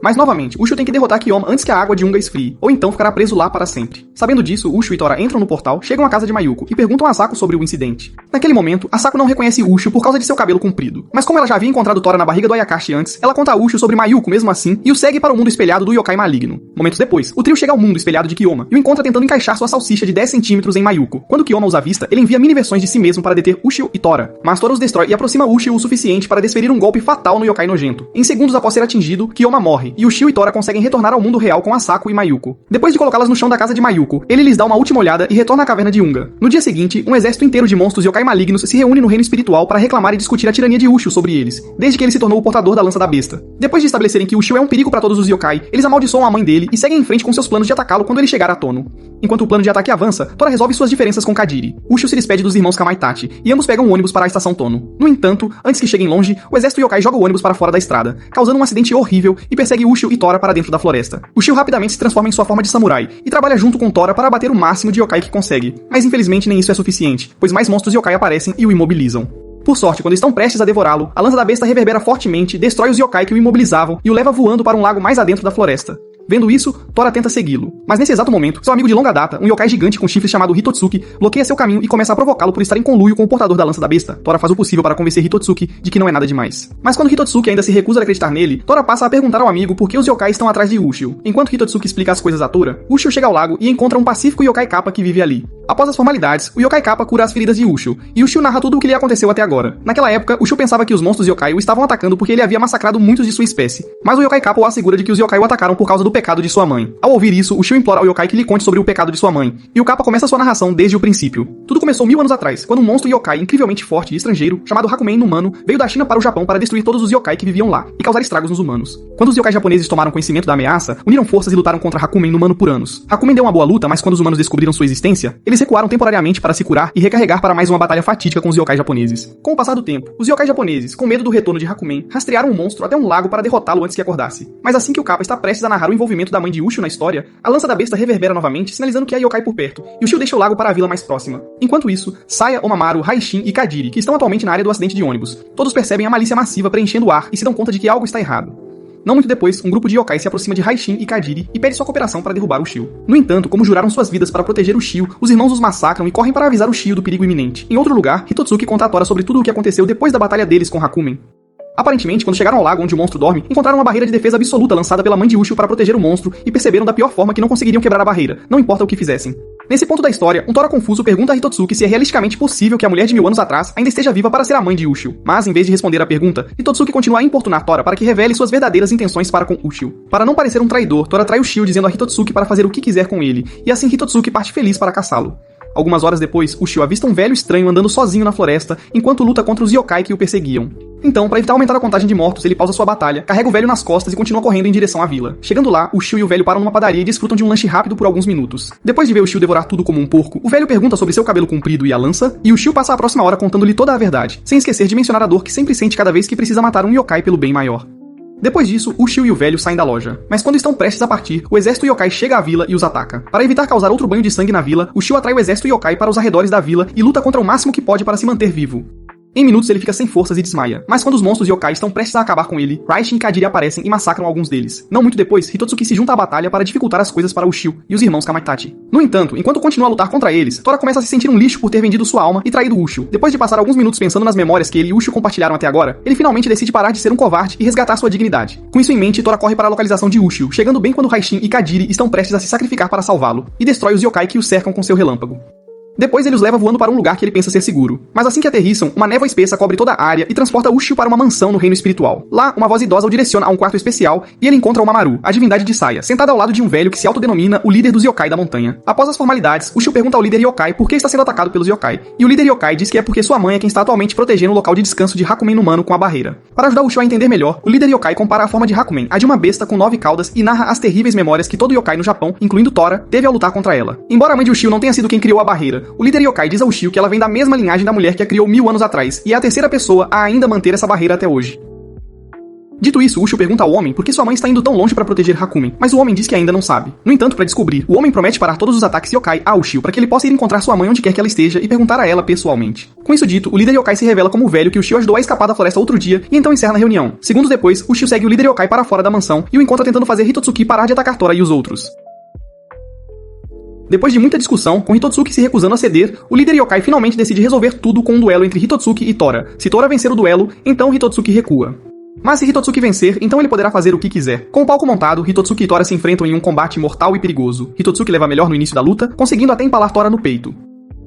Mas novamente, Ushio tem que derrotar Kiyoma antes que a água de Unga esfrie, ou então ficará preso lá para sempre. Sabendo disso, Ushio e Tora entram no portal, chegam à casa de Mayuko e perguntam a Asako sobre o incidente. Naquele momento, Asako não reconhece Ushio por causa de seu cabelo comprido. Mas como ela já havia encontrado Tora na barriga do Ayakashi antes, ela conta a Ushio sobre Mayuko mesmo assim e o segue para o mundo espelhado do yokai maligno. Momentos depois, o trio chega ao mundo espelhado de Kiyoma e o encontra tentando encaixar sua salsicha de 10 centímetros em Mayuko. Quando Kiyoma os avista, ele envia mini versões de si mesmo para deter Ushio e Tora. Mas Tora os destrói e aproxima Ushio o suficiente para desferir um golpe fatal no yokai nojento. Em segundos após ser atingido, Kiyoma morre e Ushio e Tora conseguem retornar ao mundo real com Asako e Mayuko. Depois de colocá-las no chão da casa de Mayuko, ele lhes dá uma última olhada e retorna à caverna de Unga. No dia seguinte, um exército inteiro de monstros yokai malignos se reúne no reino espiritual para reclamar e discutir a tirania de Ushio sobre eles, desde que ele se tornou o portador da lança da besta. Depois de estabelecerem que Ushio é um perigo para todos os yokai, eles amaldiçoam a mãe dele e seguem em frente com seus planos de atacá-lo quando ele chegar a Tono. Enquanto o plano de ataque avança, Tora resolve suas diferenças com Kadiri. Ushio se despede dos irmãos Kamaitachi e ambos pegam um ônibus para a estação Tono. No entanto, antes que cheguem longe, o exército yokai joga o ônibus para fora da estrada, causando um acidente horrível e persegue Ushio e Tora para dentro da floresta. Ushio rapidamente se transforma em sua forma de samurai e trabalha junto com Tora para abater o máximo de yokai que consegue. Mas infelizmente nem isso é suficiente, pois mais monstros yokai aparecem e o imobilizam. Por sorte, quando estão prestes a devorá-lo, a lança da besta reverbera fortemente, destrói os yokai que o imobilizavam e o leva voando para um lago mais adentro da floresta. Vendo isso, Tora tenta segui-lo. Mas nesse exato momento, seu amigo de longa data, um yokai gigante com chifres chamado Hitotsuki, bloqueia seu caminho e começa a provocá-lo por estar em conluio com o portador da lança da besta. Tora faz o possível para convencer Hitotsuki de que não é nada demais. Mas quando Hitotsuki ainda se recusa a acreditar nele, Tora passa a perguntar ao amigo por que os yokai estão atrás de Ushio. Enquanto Hitotsuki explica as coisas a Tora, Ushio chega ao lago e encontra um pacífico yokai Kappa que vive ali. Após as formalidades, o yokai Kappa cura as feridas de Ushio, e Ushio narra tudo o que lhe aconteceu até agora. Naquela época, Ushio pensava que os monstros yokai o estavam atacando porque ele havia massacrado muitos de sua espécie. Mas o yokai Kappa o assegura de que os yokai o atacaram por causa do pecado de sua mãe. Ao ouvir isso, Ushio implora ao yokai que lhe conte sobre o pecado de sua mãe, e o Kappa começa sua narração desde o princípio. Tudo começou 1000 anos atrás, quando um monstro yokai incrivelmente forte e estrangeiro, chamado Hakumen Inumano, veio da China para o Japão para destruir todos os yokai que viviam lá, e causar estragos nos humanos. Quando os yokai japoneses tomaram conhecimento da ameaça, uniram forças e lutaram contra Hakumen Inumano por anos. Hakumen deu uma boa luta, mas quando os humanos descobriram sua existência, eles eles recuaram temporariamente para se curar e recarregar para mais uma batalha fatídica com os yokai japoneses. Com o passar do tempo, os yokai japoneses, com medo do retorno de Hakumen, rastrearam o monstro até um lago para derrotá-lo antes que acordasse. Mas assim que o Kappa está prestes a narrar o envolvimento da mãe de Ushio na história, a lança da besta reverbera novamente, sinalizando que há yokai por perto, e Ushio deixa o lago para a vila mais próxima. Enquanto isso, Saya, Omamaru, Haishin e Kadiri, que estão atualmente na área do acidente de ônibus, todos percebem a malícia massiva preenchendo o ar e se dão conta de que algo está errado. Não muito depois, um grupo de yokai se aproxima de Haishin e Kadiri e pede sua cooperação para derrubar o Shio. No entanto, como juraram suas vidas para proteger o Shio, os irmãos os massacram e correm para avisar o Shio do perigo iminente. Em outro lugar, Hitotsuki conta a Tora sobre tudo o que aconteceu depois da batalha deles com Hakumen. Aparentemente, quando chegaram ao lago onde o monstro dorme, encontraram uma barreira de defesa absoluta lançada pela mãe de Ushio para proteger o monstro e perceberam da pior forma que não conseguiriam quebrar a barreira, não importa o que fizessem. Nesse ponto da história, um Tora confuso pergunta a Hitotsuki se é realisticamente possível que a mulher de 1000 anos atrás ainda esteja viva para ser a mãe de Ushio. Mas, em vez de responder a pergunta, Hitotsuki continua a importunar Tora para que revele suas verdadeiras intenções para com Ushio. Para não parecer um traidor, Tora trai o Shio dizendo a Hitotsuki para fazer o que quiser com ele, e assim Hitotsuki parte feliz para caçá-lo. Algumas horas depois, Ushio avista um velho estranho andando sozinho na floresta, enquanto luta contra os yokai que o perseguiam. Então, para evitar aumentar a contagem de mortos, ele pausa sua batalha, carrega o velho nas costas e continua correndo em direção à vila. Chegando lá, o Shio e o velho param numa padaria e desfrutam de um lanche rápido por alguns minutos. Depois de ver o Shio devorar tudo como um porco, o velho pergunta sobre seu cabelo comprido e a lança, e o Shio passa a próxima hora contando-lhe toda a verdade, sem esquecer de mencionar a dor que sempre sente cada vez que precisa matar um yokai pelo bem maior. Depois disso, o Shio e o velho saem da loja. Mas quando estão prestes a partir, o exército yokai chega à vila e os ataca. Para evitar causar outro banho de sangue na vila, o Shio atrai o exército yokai para os arredores da vila e luta contra o máximo que pode para se manter vivo. Em minutos ele fica sem forças e desmaia, mas quando os monstros yokai estão prestes a acabar com ele, Raishin e Kadiri aparecem e massacram alguns deles. Não muito depois, Hitotsuki se junta à batalha para dificultar as coisas para o Shio e os irmãos Kamaitachi. No entanto, enquanto continua a lutar contra eles, Tora começa a se sentir um lixo por ter vendido sua alma e traído Ushio. Depois de passar alguns minutos pensando nas memórias que ele e Ushio compartilharam até agora, ele finalmente decide parar de ser um covarde e resgatar sua dignidade. Com isso em mente, Tora corre para a localização de Ushio, chegando bem quando Raishin e Kadiri estão prestes a se sacrificar para salvá-lo, e destrói os yokai que o cercam com seu relâmpago. Depois ele os leva voando para um lugar que ele pensa ser seguro. Mas assim que aterrissam, uma névoa espessa cobre toda a área e transporta Ushio para uma mansão no reino espiritual. Lá, uma voz idosa o direciona a um quarto especial e ele encontra Omamaru, a divindade de Saya, sentada ao lado de um velho que se autodenomina o líder dos yokai da montanha. Após as formalidades, Ushio pergunta ao líder yokai por que está sendo atacado pelos yokai, e o líder yokai diz que é porque sua mãe é quem está atualmente protegendo o local de descanso de Hakumen humano com a barreira. Para ajudar Ushio a entender melhor, o líder yokai compara a forma de Hakumen a de uma besta com 9 caudas e narra as terríveis memórias que todo yokai no Japão, incluindo Tora, teve ao lutar contra ela. Embora a mãe de Ushio não tenha sido quem criou a barreira, o líder yokai diz ao Ushio que ela vem da mesma linhagem da mulher que a criou 1000 anos atrás, e é a terceira pessoa a ainda manter essa barreira até hoje. Dito isso, Ushio pergunta ao homem por que sua mãe está indo tão longe para proteger Hakumen, mas o homem diz que ainda não sabe. No entanto, para descobrir, o homem promete parar todos os ataques yokai a Ushio para que ele possa ir encontrar sua mãe onde quer que ela esteja e perguntar a ela pessoalmente. Com isso dito, o líder yokai se revela como o velho que Ushio ajudou a escapar da floresta outro dia e então encerra a reunião. Segundos depois, Ushio segue o líder yokai para fora da mansão e o encontra tentando fazer Hitotsuki parar de atacar Tora e os outros. Depois de muita discussão, com Hitotsuki se recusando a ceder, o líder yokai finalmente decide resolver tudo com um duelo entre Hitotsuki e Tora. Se Tora vencer o duelo, então Hitotsuki recua. Mas se Hitotsuki vencer, então ele poderá fazer o que quiser. Com o palco montado, Hitotsuki e Tora se enfrentam em um combate mortal e perigoso. Hitotsuki leva melhor no início da luta, conseguindo até empalar Tora no peito.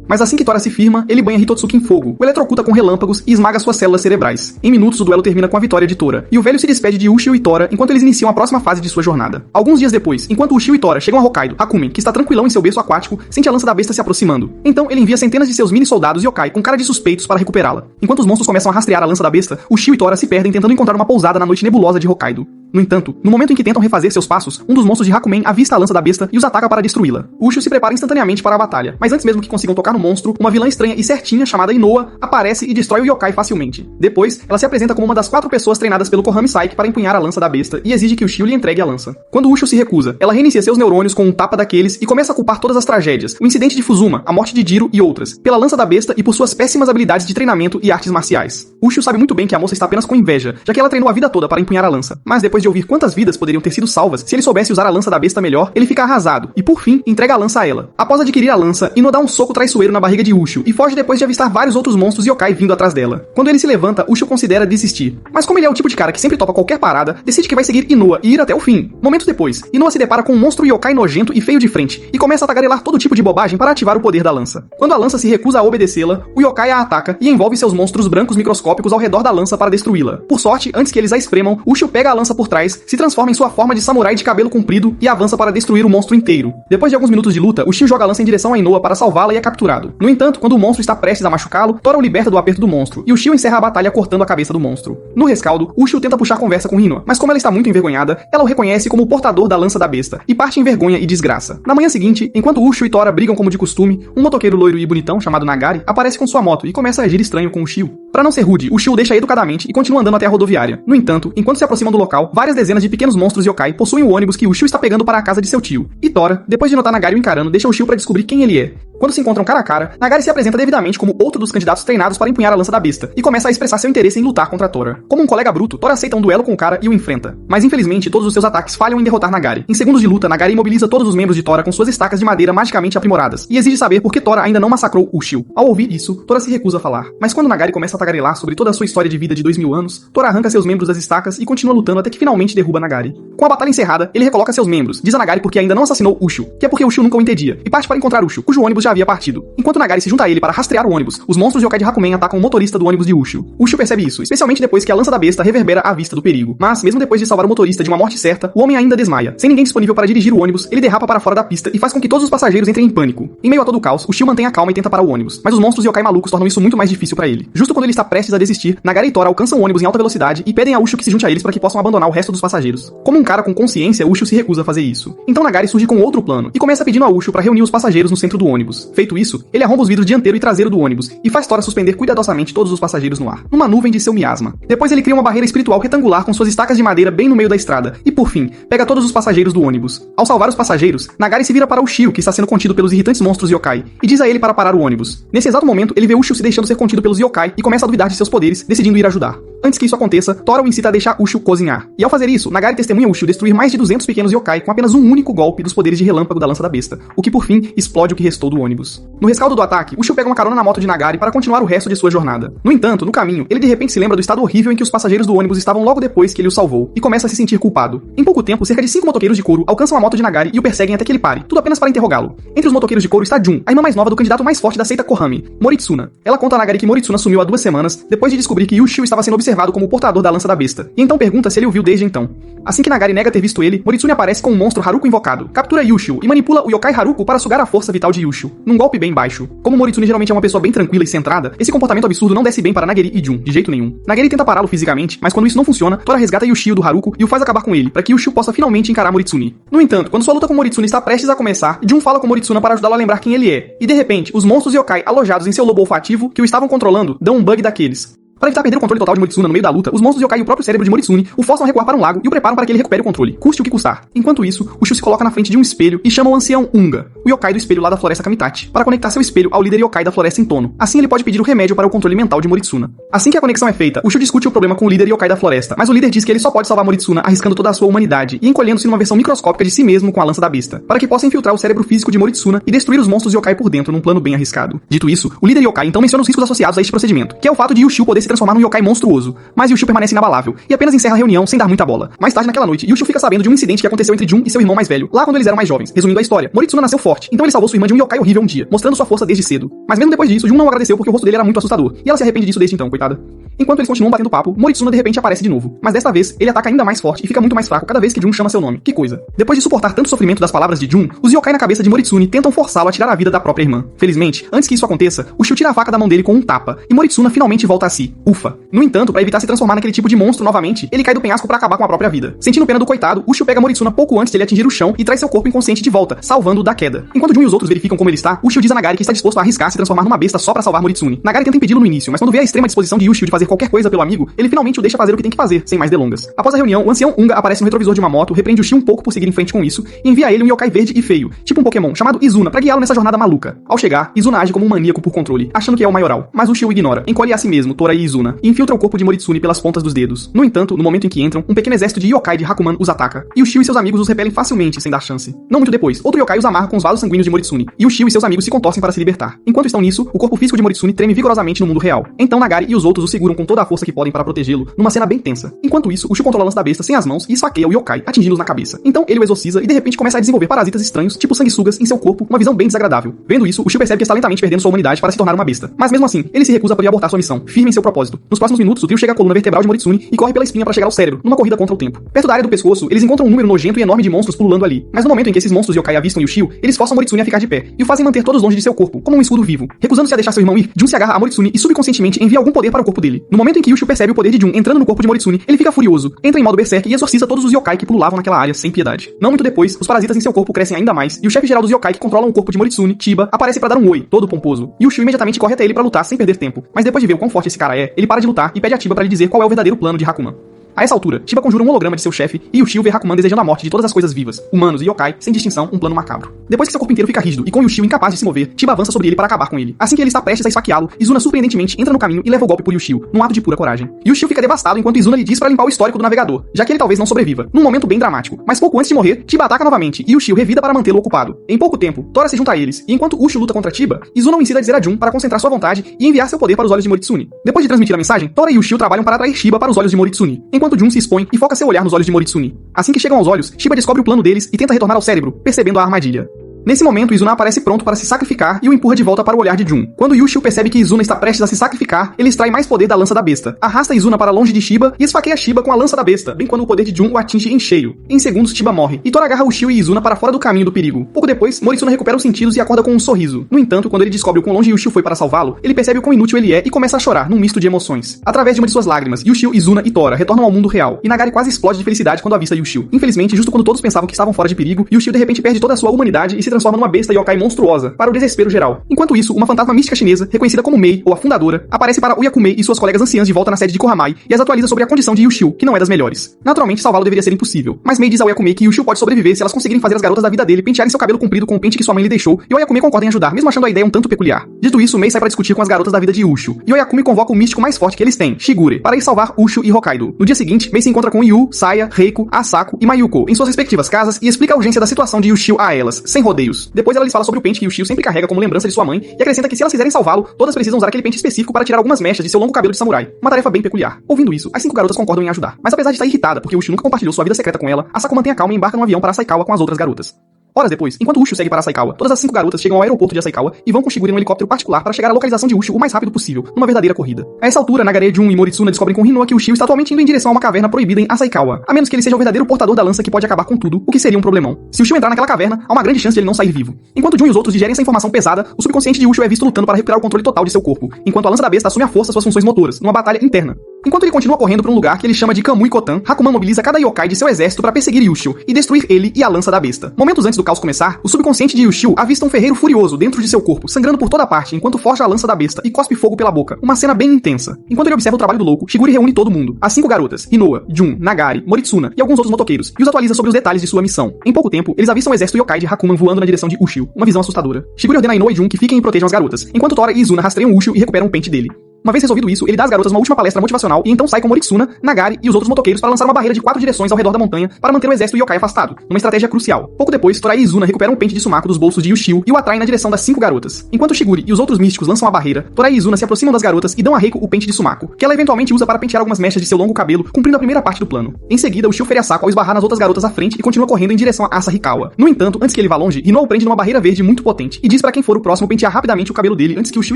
Mas assim que Tora se firma, ele banha Hitotsuki em fogo, o eletrocuta com relâmpagos e esmaga suas células cerebrais. Em minutos, o duelo termina com a vitória de Tora, e o velho se despede de Ushio e Tora enquanto eles iniciam a próxima fase de sua jornada. Alguns dias depois, enquanto Ushio e Tora chegam a Hokkaido, Hakumen, que está tranquilão em seu berço aquático, sente a lança da besta se aproximando. Então, ele envia centenas de seus mini-soldados yokai com cara de suspeitos para recuperá-la. Enquanto os monstros começam a rastrear a lança da besta, Ushio e Tora se perdem tentando encontrar uma pousada na noite nebulosa de Hokkaido. No entanto, no momento em que tentam refazer seus passos, um dos monstros de Hakumen avista a lança da besta e os ataca para destruí-la. Ushio se prepara instantaneamente para a batalha, mas antes mesmo que consigam tocar no monstro, uma vilã estranha e certinha chamada Inoa aparece e destrói o yokai facilmente. Depois, ela se apresenta como uma das 4 pessoas treinadas pelo Kohamui Saiki para empunhar a lança da besta e exige que Ushio lhe entregue a lança. Quando Ushio se recusa, ela reinicia seus neurônios com um tapa daqueles e começa a culpar todas as tragédias, o incidente de Fuzuma, a morte de Jiro e outras, pela lança da besta e por suas péssimas habilidades de treinamento e artes marciais. Ushio sabe muito bem que a moça está apenas com inveja, já que ela treinou a vida toda para empunhar a lança, mas depois de ouvir quantas vidas poderiam ter sido salvas se ele soubesse usar a lança da besta melhor, ele fica arrasado e, por fim, entrega a lança a ela. Após adquirir a lança, Ino dá um soco traiçoeiro na barriga de Ushio e foge depois de avistar vários outros monstros yokai vindo atrás dela. Quando ele se levanta, Ushio considera desistir. Mas como ele é o tipo de cara que sempre topa qualquer parada, decide que vai seguir Inoa e ir até o fim. Momentos depois, Inoa se depara com um monstro yokai nojento e feio de frente e começa a tagarelar todo tipo de bobagem para ativar o poder da lança. Quando a lança se recusa a obedecê-la, o yokai a ataca e envolve seus monstros brancos microscópicos ao redor da lança para destruí-la. Por sorte, antes que eles a espremam, Ushio pega a lança por por trás, se transforma em sua forma de samurai de cabelo comprido e avança para destruir o monstro inteiro. Depois de alguns minutos de luta, o Shio joga a lança em direção a Inoa para salvá-la e é capturado. No entanto, quando o monstro está prestes a machucá-lo, Tora o liberta do aperto do monstro, e o Shio encerra a batalha cortando a cabeça do monstro. No rescaldo, o Shio tenta puxar conversa com Inoa, mas como ela está muito envergonhada, ela o reconhece como o portador da lança da besta, e parte em vergonha e desgraça. Na manhã seguinte, enquanto Ushio e Tora brigam como de costume, um motoqueiro loiro e bonitão chamado Nagari aparece com sua moto e começa a agir estranho com o Shio. Para não ser rude, o Shio o deixa educadamente e continua andando até a rodoviária. No entanto, enquanto se aproximam do local, várias dezenas de pequenos monstros yokai possuem o ônibus que o Shio está pegando para a casa de seu tio. E Tora, depois de notar Nagari o encarando, deixa o Shio para descobrir quem ele é. Quando se encontram cara a cara, Nagari se apresenta devidamente como outro dos candidatos treinados para empunhar a lança da besta, e começa a expressar seu interesse em lutar contra Tora. Como um colega bruto, Tora aceita um duelo com o cara e o enfrenta. Mas infelizmente, todos os seus ataques falham em derrotar Nagari. Em segundos de luta, Nagari imobiliza todos os membros de Tora com suas estacas de madeira magicamente aprimoradas, e exige saber por que Tora ainda não massacrou Ushio. Ao ouvir isso, Tora se recusa a falar. Mas quando Nagari começa a tagarelar sobre toda a sua história de vida de 2000 anos, Tora arranca seus membros das estacas e continua lutando até que finalmente derruba Nagari. Com a batalha encerrada, ele recoloca seus membros, diz a Nagari porque ainda não assassinou Ushio, que é porque Ushio nunca o entendia, e parte para encontrar Ushio, cujo ônibus já havia partido. Enquanto Nagari se junta a ele para rastrear o ônibus, os monstros yokai de Hakumen atacam o motorista do ônibus de Ushio. Ushio percebe isso, especialmente depois que a lança da besta reverbera à vista do perigo. Mas, mesmo depois de salvar o motorista de uma morte certa, o homem ainda desmaia. Sem ninguém disponível para dirigir o ônibus, ele derrapa para fora da pista e faz com que todos os passageiros entrem em pânico. Em meio a todo o caos, Ushio mantém a calma e tenta parar o ônibus, mas os monstros yokai malucos tornam isso muito mais difícil para ele. Justo quando ele está prestes a desistir, Nagari e Tora alcançam o ônibus em alta velocidade e pedem a Ushio que se junte a eles para que possam abandonar o resto dos passageiros. Como um cara com consciência, Ushio se recusa a fazer isso. Então Nagari surge com outro plano e começa pedindo a Ushio para reunir os passageiros no centro do ônibus. Feito isso, ele arromba os vidros dianteiro e traseiro do ônibus e faz Tora suspender cuidadosamente todos os passageiros no ar, numa nuvem de seu miasma. Depois ele cria uma barreira espiritual retangular com suas estacas de madeira bem no meio da estrada e, por fim, pega todos os passageiros do ônibus. Ao salvar os passageiros, Nagari se vira para Ushio, que está sendo contido pelos irritantes monstros yokai, e diz a ele para parar o ônibus. Nesse exato momento, ele vê Ushio se deixando ser contido pelos yokai e começa a duvidar de seus poderes, decidindo ir ajudar. Antes que isso aconteça, Tora o incita a deixar Ushio cozinhar. E ao fazer isso, Nagari testemunha Ushio destruir mais de 200 pequenos yokai com apenas um único golpe dos poderes de relâmpago da lança da besta, o que por fim explode o que restou do ônibus. No rescaldo do ataque, Ushio pega uma carona na moto de Nagari para continuar o resto de sua jornada. No entanto, no caminho, ele de repente se lembra do estado horrível em que os passageiros do ônibus estavam logo depois que ele o salvou, e começa a se sentir culpado. Em pouco tempo, cerca de 5 motoqueiros de couro alcançam a moto de Nagari e o perseguem até que ele pare, tudo apenas para interrogá-lo. Entre os motoqueiros de couro está Jun, a irmã mais nova do candidato mais forte da seita Kohammi, Moritsuna. Ela conta a Nagari que Moritsuna sumiu há 2 semanas, depois de descobrir que Ushio estava sendo observado como o portador da lança da besta, e então pergunta se ele o viu desde então. Assim que Nagari nega ter visto ele, Moritsune aparece com um monstro Haruko invocado, captura Ushio e manipula o yokai Haruko para sugar a força vital de Ushio, num golpe bem baixo. Como Moritsune geralmente é uma pessoa bem tranquila e centrada, esse comportamento absurdo não desce bem para Nagari e Jun, de jeito nenhum. Nagari tenta pará-lo fisicamente, mas quando isso não funciona, Tora resgata Ushio do Haruko e o faz acabar com ele, para que Ushio possa finalmente encarar Moritsune. No entanto, quando sua luta com Moritsune está prestes a começar, Jun fala com Moritsuna para ajudá-lo a lembrar quem ele é, e de repente, os monstros yokai alojados em seu lobo olfativo, que o estavam controlando, dão um bug daqueles. Para evitar perder o controle total de Moritsuna no meio da luta, os monstros yokai e o próprio cérebro de Moritsune o forçam a recuar para um lago e o preparam para que ele recupere o controle, custe o que custar. Enquanto isso, Ushio se coloca na frente de um espelho e chama o ancião Unga, o yokai do espelho lá da floresta Kamitachi, para conectar seu espelho ao líder yokai da floresta Intono. Assim ele pode pedir o remédio para o controle mental de Moritsuna. Assim que a conexão é feita, Ushio discute o problema com o líder yokai da floresta, mas o líder diz que ele só pode salvar Moritsuna arriscando toda a sua humanidade e encolhendo-se numa versão microscópica de si mesmo com a lança da besta, para que possa infiltrar o cérebro físico de Moritsuna e destruir os monstros yokai por dentro num plano bem arriscado. Dito isso, o líder yokai então menciona os riscos associados a este procedimento, que é o fato de Ushio poder se transformar num yokai monstruoso, mas Ushio permanece inabalável e apenas encerra a reunião sem dar muita bola. Mais tarde naquela noite, Ushio fica sabendo de um incidente que aconteceu entre Jun e seu irmão mais velho, lá quando eles eram mais jovens. Resumindo a história, Moritsuna nasceu forte, então ele salvou sua irmã de um yokai horrível um dia, mostrando sua força desde cedo. Mas mesmo depois disso, Jun não agradeceu porque o rosto dele era muito assustador, e ela se arrepende disso desde então, coitada. Enquanto eles continuam batendo papo, Moritsuna de repente aparece de novo, mas desta vez ele ataca ainda mais forte e fica muito mais fraco cada vez que Jun chama seu nome. Que coisa. Depois de suportar tanto sofrimento das palavras de Jun, os yokai na cabeça de Moritsune tentam forçá-lo a tirar a vida da própria irmã. Felizmente, antes que isso aconteça, Ushio tira a faca da mão dele com um tapa, e Moritsuna finalmente volta a si. Ufa. No entanto, para evitar se transformar naquele tipo de monstro novamente, ele cai do penhasco para acabar com a própria vida. Sentindo pena do coitado, Ushio pega Moritsuna pouco antes de ele atingir o chão e traz seu corpo inconsciente de volta, salvando-o da queda. Enquanto Jun e os outros verificam como ele está, Ushio diz a Nagari que está disposto a arriscar se transformar numa besta só para salvar Moritsune. Nagari tenta impedi-lo no início, mas quando vê a extrema disposição de Ushio de fazer qualquer coisa pelo amigo, ele finalmente o deixa fazer o que tem que fazer, sem mais delongas. Após a reunião, o ancião Unga aparece no retrovisor de uma moto, repreende Ushio um pouco por seguir em frente com isso e envia a ele um yokai verde e feio, tipo um Pokémon, chamado Izuna, para guiá-lo nessa jornada maluca. Ao chegar, Izuna age como um maníaco por controle, achando que é o maioral, mas Ushio ignora, encolhe a si mesmo, Tora e Izuna, e infiltra o corpo de Moritsune pelas pontas dos dedos. No entanto, no momento em que entram, um pequeno exército de yokai de Hakuman os ataca, e Ushio e seus amigos os repelem facilmente, sem dar chance. Não muito depois, outro yokai os amarra com os vasos sanguíneos de Moritsune, e Ushio e seus amigos se contorcem para se libertar. Enquanto estão nisso, o corpo físico de Moritsune treme vigorosamente no mundo real. Então Nagari e os outros o seguram com toda a força que podem para protegê-lo, numa cena bem tensa. Enquanto isso, Ushio controla a lança da besta sem as mãos e esfaqueia o yokai, atingindo-os na cabeça. Então ele o exorciza e de repente começa a desenvolver parasitas estranhos, tipo sanguessugas, em seu corpo, uma visão bem desagradável. Vendo isso, Ushio percebe que está lentamente perdendo sua humanidade para se tornar uma besta. Mas mesmo assim, ele se recusa por ir abortar sua missão, firme em seu propósito propósito. Nos próximos minutos, o trio chega à coluna vertebral de Moritsune e corre pela espinha para chegar ao cérebro, numa corrida contra o tempo. Perto da área do pescoço, eles encontram um número nojento e enorme de monstros pululando ali. Mas no momento em que esses monstros yokai avistam Yushio, eles forçam Moritsune a ficar de pé e o fazem manter todos longe de seu corpo, como um escudo vivo. Recusando-se a deixar seu irmão ir, Jun se agarra a Moritsune e subconscientemente envia algum poder para o corpo dele. No momento em que Yushio percebe o poder de Jun entrando no corpo de Moritsune, ele fica furioso, entra em modo berserk e exorciza todos os yokai que pululavam naquela área sem piedade. Não muito depois, os parasitas em seu corpo crescem ainda mais e o chefe geral dos yokai que controlam o corpo de Moritsune, Chiba, aparece para dar um oi, todo pomposo. Yushio imediatamente corre até ele para lutar sem perder tempo, mas depois de ver o quão forte esse cara é, ele para de lutar e pede a Chiba para lhe dizer qual é o verdadeiro plano de Hakuman. A essa altura, Chiba conjura um holograma de seu chefe e Yushio vê Hakuman desejando a morte de todas as coisas vivas, humanos e yokai, sem distinção, um plano macabro. Depois que seu corpo inteiro fica rígido e com Yushio incapaz de se mover, Chiba avança sobre ele para acabar com ele. Assim que ele está prestes a esfaqueá-lo, Izuna surpreendentemente entra no caminho e leva o golpe por Yushio, num ato de pura coragem. Yushio fica devastado enquanto Izuna lhe diz para limpar o histórico do navegador, já que ele talvez não sobreviva, num momento bem dramático. Mas pouco antes de morrer, Chiba ataca novamente e Yushio revida para mantê-lo ocupado. Em pouco tempo, Tora se junta a eles, e enquanto Ushio luta contra Chiba, Izuna o ensina a dizer a Jun para concentrar sua vontade e enviar seu poder para os olhos de Moritsune. Depois de transmitir a mensagem, Tora e Ushio trabalham para atrair Chiba para os olhos de Moritsune, enquanto Jun se expõe e foca seu olhar nos olhos de Moritsune. Assim que chegam aos olhos, Chiba descobre o plano deles e tenta retornar ao cérebro, percebendo a armadilha. Nesse momento, Izuna aparece pronto para se sacrificar e o empurra de volta para o olhar de Jun. Quando Yushio percebe que Izuna está prestes a se sacrificar, ele extrai mais poder da lança da besta, arrasta Izuna para longe de Chiba e esfaqueia Chiba com a lança da besta, bem quando o poder de Jun o atinge em cheio. Em segundos, Chiba morre, e Tora agarra Ushio e Izuna para fora do caminho do perigo. Pouco depois, Moritsune recupera os sentidos e acorda com um sorriso. No entanto, quando ele descobre o quão longe Yushio foi para salvá-lo, ele percebe o quão inútil ele é e começa a chorar, num misto de emoções. Através de uma de suas lágrimas, Yushio, Izuna e Tora retornam ao mundo real, e Nagari quase explode de felicidade quando avista Yushio. Infelizmente, justo quando todos pensavam que estavam fora de perigo, Yushio de repente perde toda a sua humanidade e se transforma numa besta yokai monstruosa, para o desespero geral. Enquanto isso, uma fantasma mística chinesa, reconhecida como Mei, ou a fundadora, aparece para Uyakumei e suas colegas anciãs de volta na sede de Kohamai e as atualiza sobre a condição de Yushio, que não é das melhores. Naturalmente, salvá-lo deveria ser impossível, mas Mei diz a Uyakumei que Yushio pode sobreviver se elas conseguirem fazer as garotas da vida dele pentearem seu cabelo comprido com o pente que sua mãe lhe deixou, e Uyakumei concorda em ajudar, mesmo achando a ideia um tanto peculiar. Dito isso, Mei sai para discutir com as garotas da vida de Ushio, e Oyakumi convoca o místico mais forte que eles têm, Shigure, para ir salvar Ushio e Hokkaido. No dia seguinte, Mei se encontra com Yu, Saya, Reiko, Asako e Mayuko em suas respectivas casas e explica a urgência da situação de Yushio a elas, sem rodeios. Depois ela lhes fala sobre o pente que Yushio sempre carrega como lembrança de sua mãe e acrescenta que se elas quiserem salvá-lo, todas precisam usar aquele pente específico para tirar algumas mechas de seu longo cabelo de samurai. Uma tarefa bem peculiar. Ouvindo isso, as 5 garotas concordam em ajudar. Mas apesar de estar irritada porque Ushio nunca compartilhou sua vida secreta com ela, Asako mantém a calma e embarca num avião para Saikawa com as outras garotas. Horas depois, enquanto Ushio segue para Saikawa, todas as 5 garotas chegam ao aeroporto de Saikawa e vão com Shigure em um helicóptero particular para chegar à localização de Ushio o mais rápido possível, numa verdadeira corrida. A essa altura, Nagare, Jun e Moritsune descobrem com Hinoa que Ushio está atualmente indo em direção a uma caverna proibida em Asaikawa, a menos que ele seja o verdadeiro portador da lança que pode acabar com tudo, o que seria um problemão. Se Ushio entrar naquela caverna, há uma grande chance de ele não sair vivo. Enquanto Jun e os outros digerem essa informação pesada, o subconsciente de Ushio é visto lutando para recuperar o controle total de seu corpo, enquanto a lança da besta assume à força suas funções motoras, numa batalha interna. Enquanto ele continua correndo para um lugar que ele chama de Kamui Kotan, Hakuman mobiliza cada yokai de seu exército para perseguir Yushio e destruir ele e a lança da besta. Momentos antes do caos começar, o subconsciente de Yushio avista um ferreiro furioso dentro de seu corpo, sangrando por toda parte enquanto forja a lança da besta e cospe fogo pela boca. Uma cena bem intensa. Enquanto ele observa o trabalho do louco, Shigure reúne todo mundo, as 5 garotas, Hinoa, Jun, Nagari, Moritsuna e alguns outros motoqueiros, e os atualiza sobre os detalhes de sua missão. Em pouco tempo, eles avistam o exército yokai de Hakuman voando na direção de Ushio, uma visão assustadora. Shigure ordena a Hinoa e Jun que fiquem e protejam as garotas, enquanto Tora e Izuna rastreiam Ushio e recuperam o pente dele. Uma vez resolvido isso, ele dá às garotas uma última palestra motivacional e então sai com Moritsuna, Nagari e os outros motoqueiros para lançar uma barreira de 4 direções ao redor da montanha para manter o exército yokai afastado, numa estratégia crucial. Pouco depois, Tora e Izuna recuperam um pente de Sumako dos bolsos de Yushio e o atraem na direção das 5 garotas. Enquanto Shigure e os outros místicos lançam a barreira, Tora e Izuna se aproximam das garotas e dão a Reiko o pente de Sumako, que ela eventualmente usa para pentear algumas mechas de seu longo cabelo, cumprindo a primeira parte do plano. Em seguida, Ushio fere a Asako ao esbarrar nas outras garotas à frente e continua correndo em direção a Asahikawa. No entanto, antes que ele vá longe, Hinoa o prende numa barreira verde muito potente e diz para quem for o próximo pentear rapidamente o cabelo dele antes que Ushio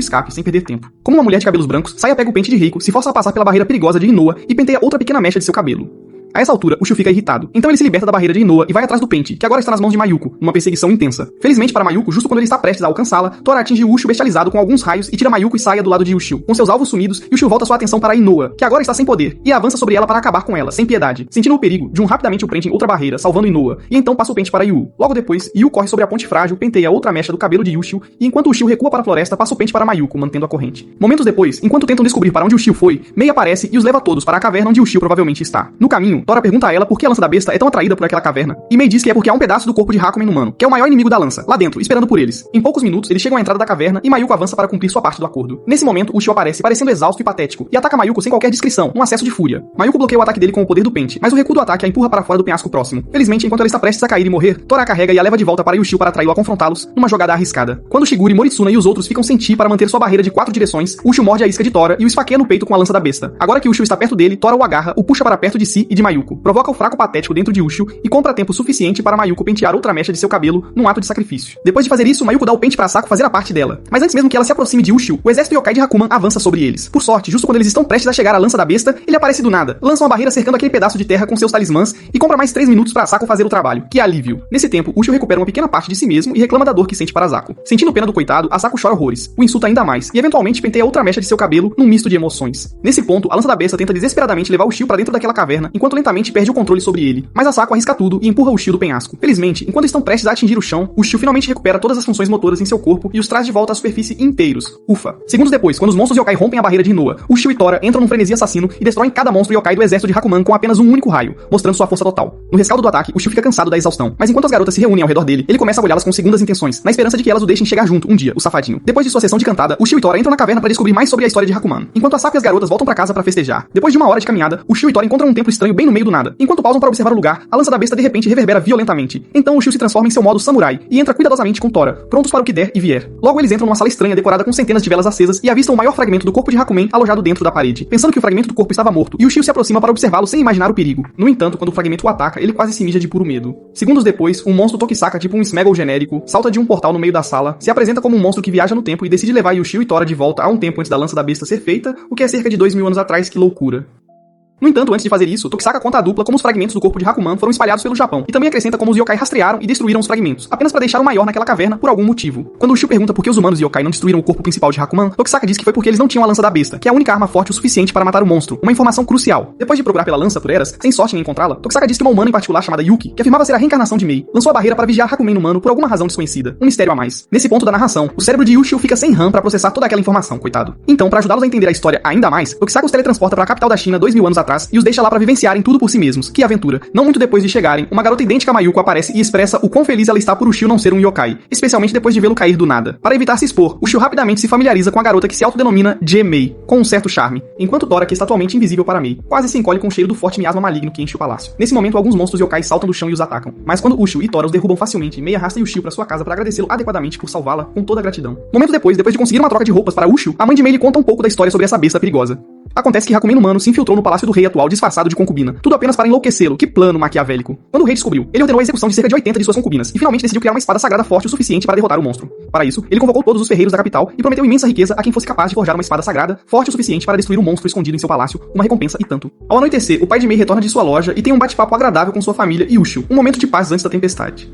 escape, sem perder tempo. Como uma mulher de cabelos brancos, Saya pega o pente de Reiko, se força a passar pela barreira perigosa de Hinoa e penteia outra pequena mecha de seu cabelo. A essa altura, Ushio fica irritado. Então ele se liberta da barreira de Hinoa e vai atrás do pente, que agora está nas mãos de Mayuko, numa perseguição intensa. Felizmente para Mayuko, justo quando ele está prestes a alcançá-la, Tora atinge Ushio bestializado com alguns raios e tira Mayuko e Saya do lado de Ushio. Com seus alvos sumidos, Ushio volta sua atenção para Hinoa, que agora está sem poder, e avança sobre ela para acabar com ela, sem piedade. Sentindo o perigo, Jun rapidamente o prende em outra barreira, salvando Hinoa, e então passa o pente para Yu. Logo depois, Yu corre sobre a ponte frágil, penteia outra mecha do cabelo de Ushio, e enquanto Ushio recua para a floresta, passa o pente para Mayuko, mantendo a corrente. Momentos depois, enquanto tentam descobrir para onde Ushio foi, Mei aparece e os leva todos para a caverna onde Ushio provavelmente está. No caminho, Tora pergunta a ela por que a lança da besta é tão atraída por aquela caverna, e Mei diz que é porque há um pedaço do corpo de Hakumen humano, que é o maior inimigo da lança, lá dentro, esperando por eles. Em poucos minutos, eles chegam à entrada da caverna e Mayuko avança para cumprir sua parte do acordo. Nesse momento, Ushio aparece, parecendo exausto e patético, e ataca Mayuko sem qualquer descrição, num acesso de fúria. Mayuko bloqueia o ataque dele com o poder do pente, mas o recuo do ataque a empurra para fora do penhasco próximo. Felizmente, enquanto ela está prestes a cair e morrer, Tora a carrega e a leva de volta para Ushio para atraí-lo a confrontá-los, numa jogada arriscada. Quando Shigure, Moritsuna e os outros ficam sem ti para manter sua barreira de 4 direções, Ushio morde a isca de Tora e o esfaqueia no peito com a lança da besta. Agora que Ushio está perto dele, Tora o agarra, o puxa para perto de si e de Mayuko, provoca o fraco patético dentro de Ushio e compra tempo suficiente para Mayuko pentear outra mecha de seu cabelo num ato de sacrifício. Depois de fazer isso, Mayuko dá o pente pra Asako fazer a parte dela. Mas antes mesmo que ela se aproxime de Ushio, o exército yokai de Hakuman avança sobre eles. Por sorte, justo quando eles estão prestes a chegar à lança da besta, ele aparece do nada, lança uma barreira cercando aquele pedaço de terra com seus talismãs e compra mais 3 minutos pra Asako fazer o trabalho. Que alívio. Nesse tempo, Ushio recupera uma pequena parte de si mesmo e reclama da dor que sente para Asako. Sentindo pena do coitado, Asako chora horrores, o insulta ainda mais e eventualmente penteia outra mecha de seu cabelo num misto de emoções. Nesse ponto, a lança da besta tenta desesperadamente levar Ushio pra dentro daquela caverna, enquanto lentamente perde o controle sobre ele. Mas Asako arrisca tudo e empurra Ushio do penhasco. Felizmente, enquanto estão prestes a atingir o chão, Ushio finalmente recupera todas as funções motoras em seu corpo e os traz de volta à superfície inteiros. Ufa. Segundos depois, quando os monstros yokai rompem a barreira de Inoa, Ushio e Tora entram num frenesi assassino e destroem cada monstro yokai do exército de Hakuman com apenas um único raio, mostrando sua força total. No rescaldo do ataque, Ushio fica cansado da exaustão, mas enquanto as garotas se reúnem ao redor dele, ele começa a olhá-las com segundas intenções, na esperança de que elas o deixem chegar junto um dia, o safadinho. Depois de sua sessão de cantada, Ushio e Tora entram na caverna para descobrir mais sobre a história de Hakuman, enquanto Asako e as garotas voltam para casa para festejar. Depois de uma hora de caminhada, Ushio e Tora encontram um templo estranho bem no meio do nada. Enquanto pausam para observar o lugar, a lança da besta de repente reverbera violentamente. Então Ushio se transforma em seu modo samurai e entra cuidadosamente com Tora, prontos para o que der e vier. Logo eles entram numa sala estranha decorada com centenas de velas acesas e avistam o maior fragmento do corpo de Hakumen alojado dentro da parede. Pensando que o fragmento do corpo estava morto, Ushio se aproxima para observá-lo sem imaginar o perigo. No entanto, quando o fragmento o ataca, ele quase se mija de puro medo. Segundos depois, um monstro Tokisaka tipo um Smeagol genérico salta de um portal no meio da sala, se apresenta como um monstro que viaja no tempo e decide levar Ushio e Tora de volta a um tempo antes da lança da besta ser feita, o que é cerca de 2000 anos atrás. Que loucura. No entanto, antes de fazer isso, Tokisaka conta à dupla como os fragmentos do corpo de Hakuman foram espalhados pelo Japão, e também acrescenta como os yokai rastrearam e destruíram os fragmentos, apenas para deixar o maior naquela caverna por algum motivo. Quando Ushio pergunta por que os humanos e yokai não destruíram o corpo principal de Hakuman, Tokisaka diz que foi porque eles não tinham a lança da besta, que é a única arma forte o suficiente para matar o monstro, uma informação crucial. Depois de procurar pela lança por eras, sem sorte em encontrá-la, Tokisaka diz que uma humana em particular chamada Yuki, que afirmava ser a reencarnação de Mei, lançou a barreira para vigiar Hakumen humano por alguma razão desconhecida, um mistério a mais. Nesse ponto da narração, o cérebro de Ushio fica sem RAM para processar toda aquela informação, coitado. Então, para ajudá-los a entender a história ainda mais, Tokisaka os teletransporta para a capital da China 2000 anos atrás e os deixa lá para vivenciarem tudo por si mesmos. Que aventura. Não muito depois de chegarem, uma garota idêntica a Mayuko aparece e expressa o quão feliz ela está por Ushio não ser um yokai, especialmente depois de vê-lo cair do nada. Para evitar se expor, Ushio rapidamente se familiariza com a garota que se autodenomina J-Mei, com um certo charme, enquanto Tora, que está atualmente invisível para Mei, quase se encolhe com o cheiro do forte miasma maligno que enche o palácio. Nesse momento, alguns monstros yokai saltam do chão e os atacam, mas quando Ushio e Tora os derrubam facilmente, Mei arrasta Ushio para sua casa para agradecê-lo adequadamente por salvá-la com toda a gratidão. Momento depois de conseguir uma troca de roupas para Ushio, a mãe de Mei lhe conta um pouco da história sobre essa besta perigosa. Acontece que Hakumen humano se infiltrou no palácio do rei atual disfarçado de concubina, tudo apenas para enlouquecê-lo. Que plano maquiavélico. Quando o rei descobriu, ele ordenou a execução de cerca de 80 de suas concubinas e finalmente decidiu criar uma espada sagrada forte o suficiente para derrotar o monstro. Para isso, ele convocou todos os ferreiros da capital e prometeu imensa riqueza a quem fosse capaz de forjar uma espada sagrada forte o suficiente para destruir o monstro escondido em seu palácio, uma recompensa e tanto. Ao anoitecer, o pai de Mei retorna de sua loja e tem um bate-papo agradável com sua família e Ushio, um momento de paz antes da tempestade.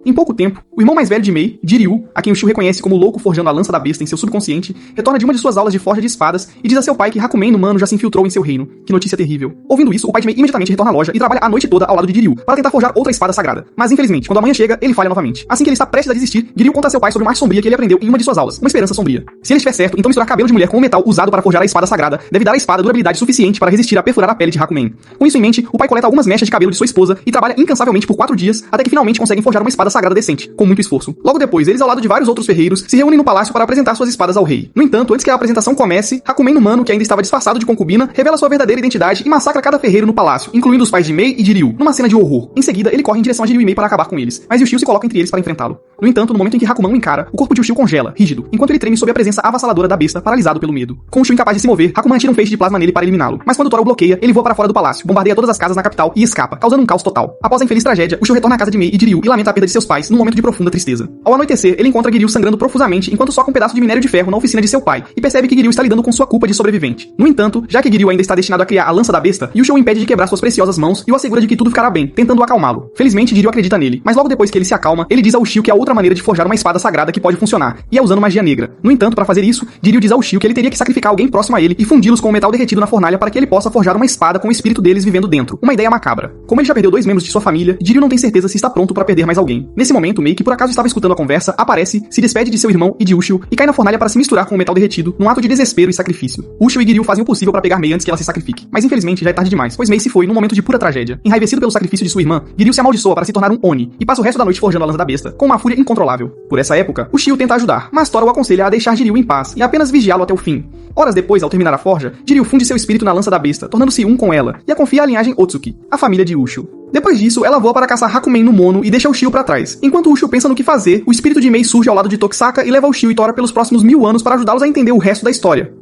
Em pouco tempo, o irmão mais velho de Mei, Jiryu, a quem Ushio reconhece como o louco forjando a lança da besta em seu subconsciente, retorna de uma de suas aulas de forja de espadas e diz a seu pai que Hakumen humano já se infiltrou em seu reino. Que notícia terrível. Ouvindo isso, o pai de Mei imediatamente retorna à loja e trabalha a noite toda ao lado de Jiryu, para tentar forjar outra espada sagrada. Mas infelizmente, quando a manhã chega, ele falha novamente. Assim que ele está prestes a desistir, Jiryu conta a seu pai sobre uma arte sombria que ele aprendeu em uma de suas aulas, uma esperança sombria. Se ele estiver certo, então misturar cabelo de mulher com o metal usado para forjar a espada sagrada deve dar à espada durabilidade suficiente para resistir a perfurar a pele de Hakumen. Com isso em mente, o pai coleta algumas mechas de cabelo de sua esposa e trabalha incansavelmente por 4 dias, até que finalmente conseguem forjar uma espada sagrada decente, com muito esforço. Logo depois, eles ao lado de vários outros ferreiros se reúnem no palácio para apresentar suas espadas ao rei. No entanto, antes que a apresentação comece, Hakumen humano, que ainda estava disfarçado de concubina, revela sua verdadeira identidade e massacra cada ferreiro no palácio, incluindo os pais de Mei e Jiryu, numa cena de horror. Em seguida, ele corre em direção a Jiryu e Mei para acabar com eles, mas Ushio se coloca entre eles para enfrentá-lo. No entanto, no momento em que Hakuman o encara, o corpo de Ushio congela, rígido, enquanto ele treme sob a presença avassaladora da besta, paralisado pelo medo. Com Ushio incapaz de se mover, Hakuman tira um feixe de plasma nele para eliminá-lo, mas quando Tora o bloqueia, ele voa para fora do palácio, bombardeia todas as casas na capital e escapa, causando um caos total. Após a infeliz tragédia, Ushio retorna à casa de Mei e Jiryu e lamenta a perda de seus pais, num momento de profunda tristeza. Ao anoitecer, ele encontra Giryu sangrando profusamente enquanto soca um pedaço de minério de ferro na oficina de seu pai e percebe que Giryu está lidando com sua culpa de sobrevivente. No entanto, já que Giryu ainda está destinado a criar a lança da besta, Ushio o impede de quebrar suas preciosas mãos e o assegura de que tudo ficará bem, tentando acalmá-lo. Felizmente, Giryu acredita nele, mas logo depois que ele se acalma, ele diz a Ushio que há outra maneira de forjar uma espada sagrada que pode funcionar, e é usando magia negra. No entanto, para fazer isso, Giryu diz a Ushio que ele teria que sacrificar alguém próximo a ele e fundi-los com o metal derretido na fornalha para que ele possa forjar uma espada com o espírito deles vivendo dentro. Uma ideia macabra. Como ele já perdeu 2 membros de sua família, Giryu não tem certeza se está pronto para perder mais alguém. Nesse momento, Mei, que por acaso estava escutando a conversa, aparece, se despede de seu irmão e de Ushio e cai na fornalha para se misturar com o metal derretido, num ato de desespero e sacrifício. Ushio e Giryu fazem o possível para pegar Mei antes que ela se sacrifique, mas infelizmente já é tarde demais, pois Mei se foi num momento de pura tragédia. Enraivecido pelo sacrifício de sua irmã, Giryu se amaldiçoa para se tornar um Oni e passa o resto da noite forjando a lança da besta, com uma fúria incontrolável. Por essa época, Ushio tenta ajudar, mas Tora o aconselha a deixar Giryu em paz e apenas vigiá-lo até o fim. Horas depois, ao terminar a forja, Giryu funde seu espírito na lança da besta, tornando-se um com ela, e a confia à linhagem Otsuki, a família de Ushio. Depois disso, ela voa para caçar Hakumen no Mono e deixa Ushio para trás. Enquanto Ushio pensa no que fazer, o espírito de Mei surge ao lado de Tokisaka e leva Ushio e Tora pelos próximos 1000 anos para ajudá-los a entender o resto da história.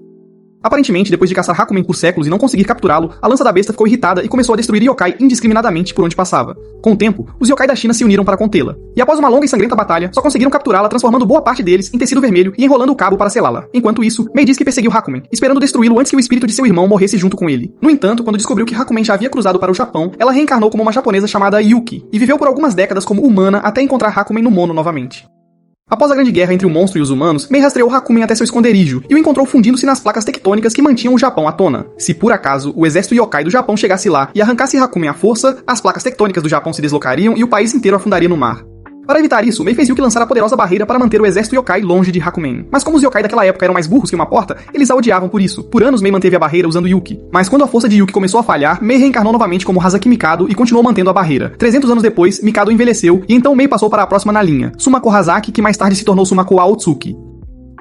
Aparentemente, depois de caçar Hakumen por séculos e não conseguir capturá-lo, a lança da besta ficou irritada e começou a destruir yokai indiscriminadamente por onde passava. Com o tempo, os yokai da China se uniram para contê-la. E após uma longa e sangrenta batalha, só conseguiram capturá-la transformando boa parte deles em tecido vermelho e enrolando o cabo para selá-la. Enquanto isso, Mei diz que perseguiu Hakumen, esperando destruí-lo antes que o espírito de seu irmão morresse junto com ele. No entanto, quando descobriu que Hakumen já havia cruzado para o Japão, ela reencarnou como uma japonesa chamada Yuki, e viveu por algumas décadas como humana até encontrar Hakumen no Mono novamente. Após a grande guerra entre o monstro e os humanos, Mei rastreou Hakumen até seu esconderijo e o encontrou fundindo-se nas placas tectônicas que mantinham o Japão à tona. Se por acaso o exército yokai do Japão chegasse lá e arrancasse Hakumen à força, as placas tectônicas do Japão se deslocariam e o país inteiro afundaria no mar. Para evitar isso, Mei fez Yuki lançar a poderosa barreira para manter o exército yokai longe de Hakumen. Mas como os yokai daquela época eram mais burros que uma porta, eles a odiavam por isso. Por anos Mei manteve a barreira usando Yuki. Mas quando a força de Yuki começou a falhar, Mei reencarnou novamente como Hazaki Mikado e continuou mantendo a barreira. 300 anos depois, Mikado envelheceu e então Mei passou para a próxima na linha, Sumako Hazaki, que mais tarde se tornou Sumako Aotsuki.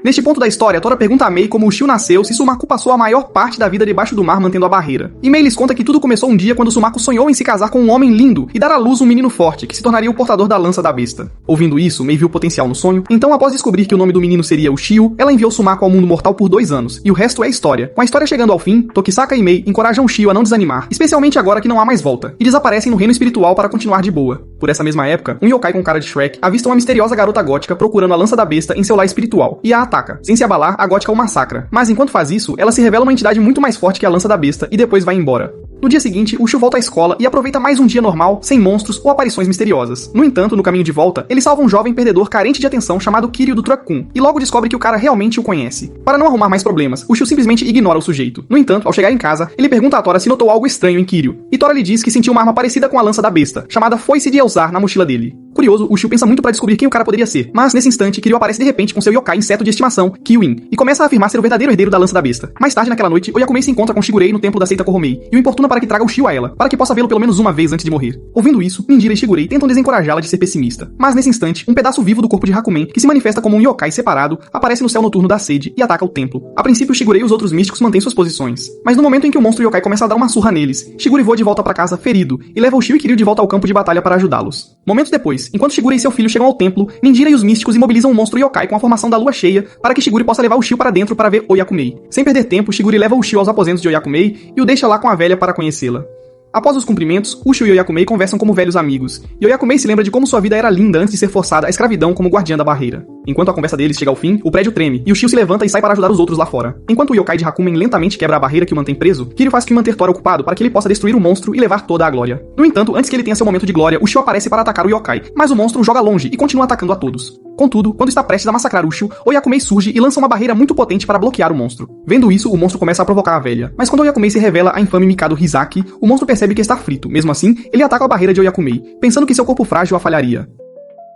Neste ponto da história, Tora pergunta a Mei como o Shio nasceu se Sumako passou a maior parte da vida debaixo do mar mantendo a barreira. E Mei lhes conta que tudo começou um dia quando Sumako sonhou em se casar com um homem lindo e dar à luz um menino forte, que se tornaria o portador da lança da besta. Ouvindo isso, Mei viu potencial no sonho, então após descobrir que o nome do menino seria o Shio, ela enviou Sumako ao mundo mortal por 2 anos, e o resto é história. Com a história chegando ao fim, Tokisaka e Mei encorajam o Shio a não desanimar, especialmente agora que não há mais volta, e desaparecem no reino espiritual para continuar de boa. Por essa mesma época, um yokai com cara de Shrek avista uma misteriosa garota gótica procurando a lança da besta em seu lar espiritual, e a ataca. Sem se abalar, a gótica o massacra. Mas enquanto faz isso, ela se revela uma entidade muito mais forte que a lança da besta e depois vai embora. No dia seguinte, o Shio volta à escola e aproveita mais um dia normal, sem monstros ou aparições misteriosas. No entanto, no caminho de volta, ele salva um jovem perdedor carente de atenção chamado Kiryu do Truck-kun, e logo descobre que o cara realmente o conhece. Para não arrumar mais problemas, o Shio simplesmente ignora o sujeito. No entanto, ao chegar em casa, ele pergunta a Tora se notou algo estranho em Kiryu, e Tora lhe diz que sentiu uma arma parecida com a lança da besta, chamada Foice de Elzar, na mochila dele. Curioso, o Shio pensa muito para descobrir quem o cara poderia ser, mas nesse instante, Kiryu aparece de repente com seu yokai inseto de estimação, Kiwin, e começa a afirmar ser o verdadeiro herdeiro da lança da besta. Mais tarde naquela noite, Oyakumei se encontra com Shigurei no templo da seita Kohomei, e o importuna para que traga o Shio a ela, para que possa vê-lo pelo menos uma vez antes de morrer. Ouvindo isso, Ninjira e Shigurei tentam desencorajá-la de ser pessimista, mas nesse instante, um pedaço vivo do corpo de Hakumen, que se manifesta como um yokai separado, aparece no céu noturno da sede e ataca o templo. A princípio, Shigurei e os outros místicos mantêm suas posições, mas no momento em que o monstro yokai começa a dar uma surra neles, Shigurei voa de volta para casa ferido e leva o Shio e Kiryu de volta ao campo de batalha para ajudá-los. Momentos depois, enquanto Shigurei e seu filho chegam ao templo, Ninjira e os místicos imobilizam o monstro yokai com a formação da lua cheia para que Shigurei possa levar o Shio para dentro para ver Oyakumei. Sem perder tempo, Shigurei leva o Shio aos aposentos de Oyakumei e o deixa lá com a velha para conhecê-la. Após os cumprimentos, Ushio e Oyakumei conversam como velhos amigos, e Oyakumei se lembra de como sua vida era linda antes de ser forçada à escravidão como guardiã da barreira. Enquanto a conversa deles chega ao fim, o prédio treme, e o Shio se levanta e sai para ajudar os outros lá fora. Enquanto o yokai de Hakumen lentamente quebra a barreira que o mantém preso, Kiryu faz que manter Tora ocupado para que ele possa destruir o monstro e levar toda a glória. No entanto, antes que ele tenha seu momento de glória, o Shio aparece para atacar o yokai, mas o monstro o joga longe e continua atacando a todos. Contudo, quando está prestes a massacrar o Shio, Oyakumei surge e lança uma barreira muito potente para bloquear o monstro. Vendo isso, o monstro começa a provocar a velha. Mas quando Oyakumei se revela a infame Mikado Hizaki, o monstro percebe que está frito. Mesmo assim, ele ataca a barreira de Oyakumei, pensando que seu corpo frágil a falharia.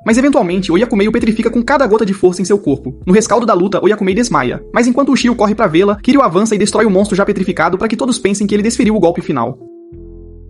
Mas eventualmente, Oyakumei o petrifica com cada gota de força em seu corpo. No rescaldo da luta, Oyakumei desmaia. Mas enquanto o Shio corre para vê-la, Kiryu avança e destrói o monstro já petrificado para que todos pensem que ele desferiu o golpe final.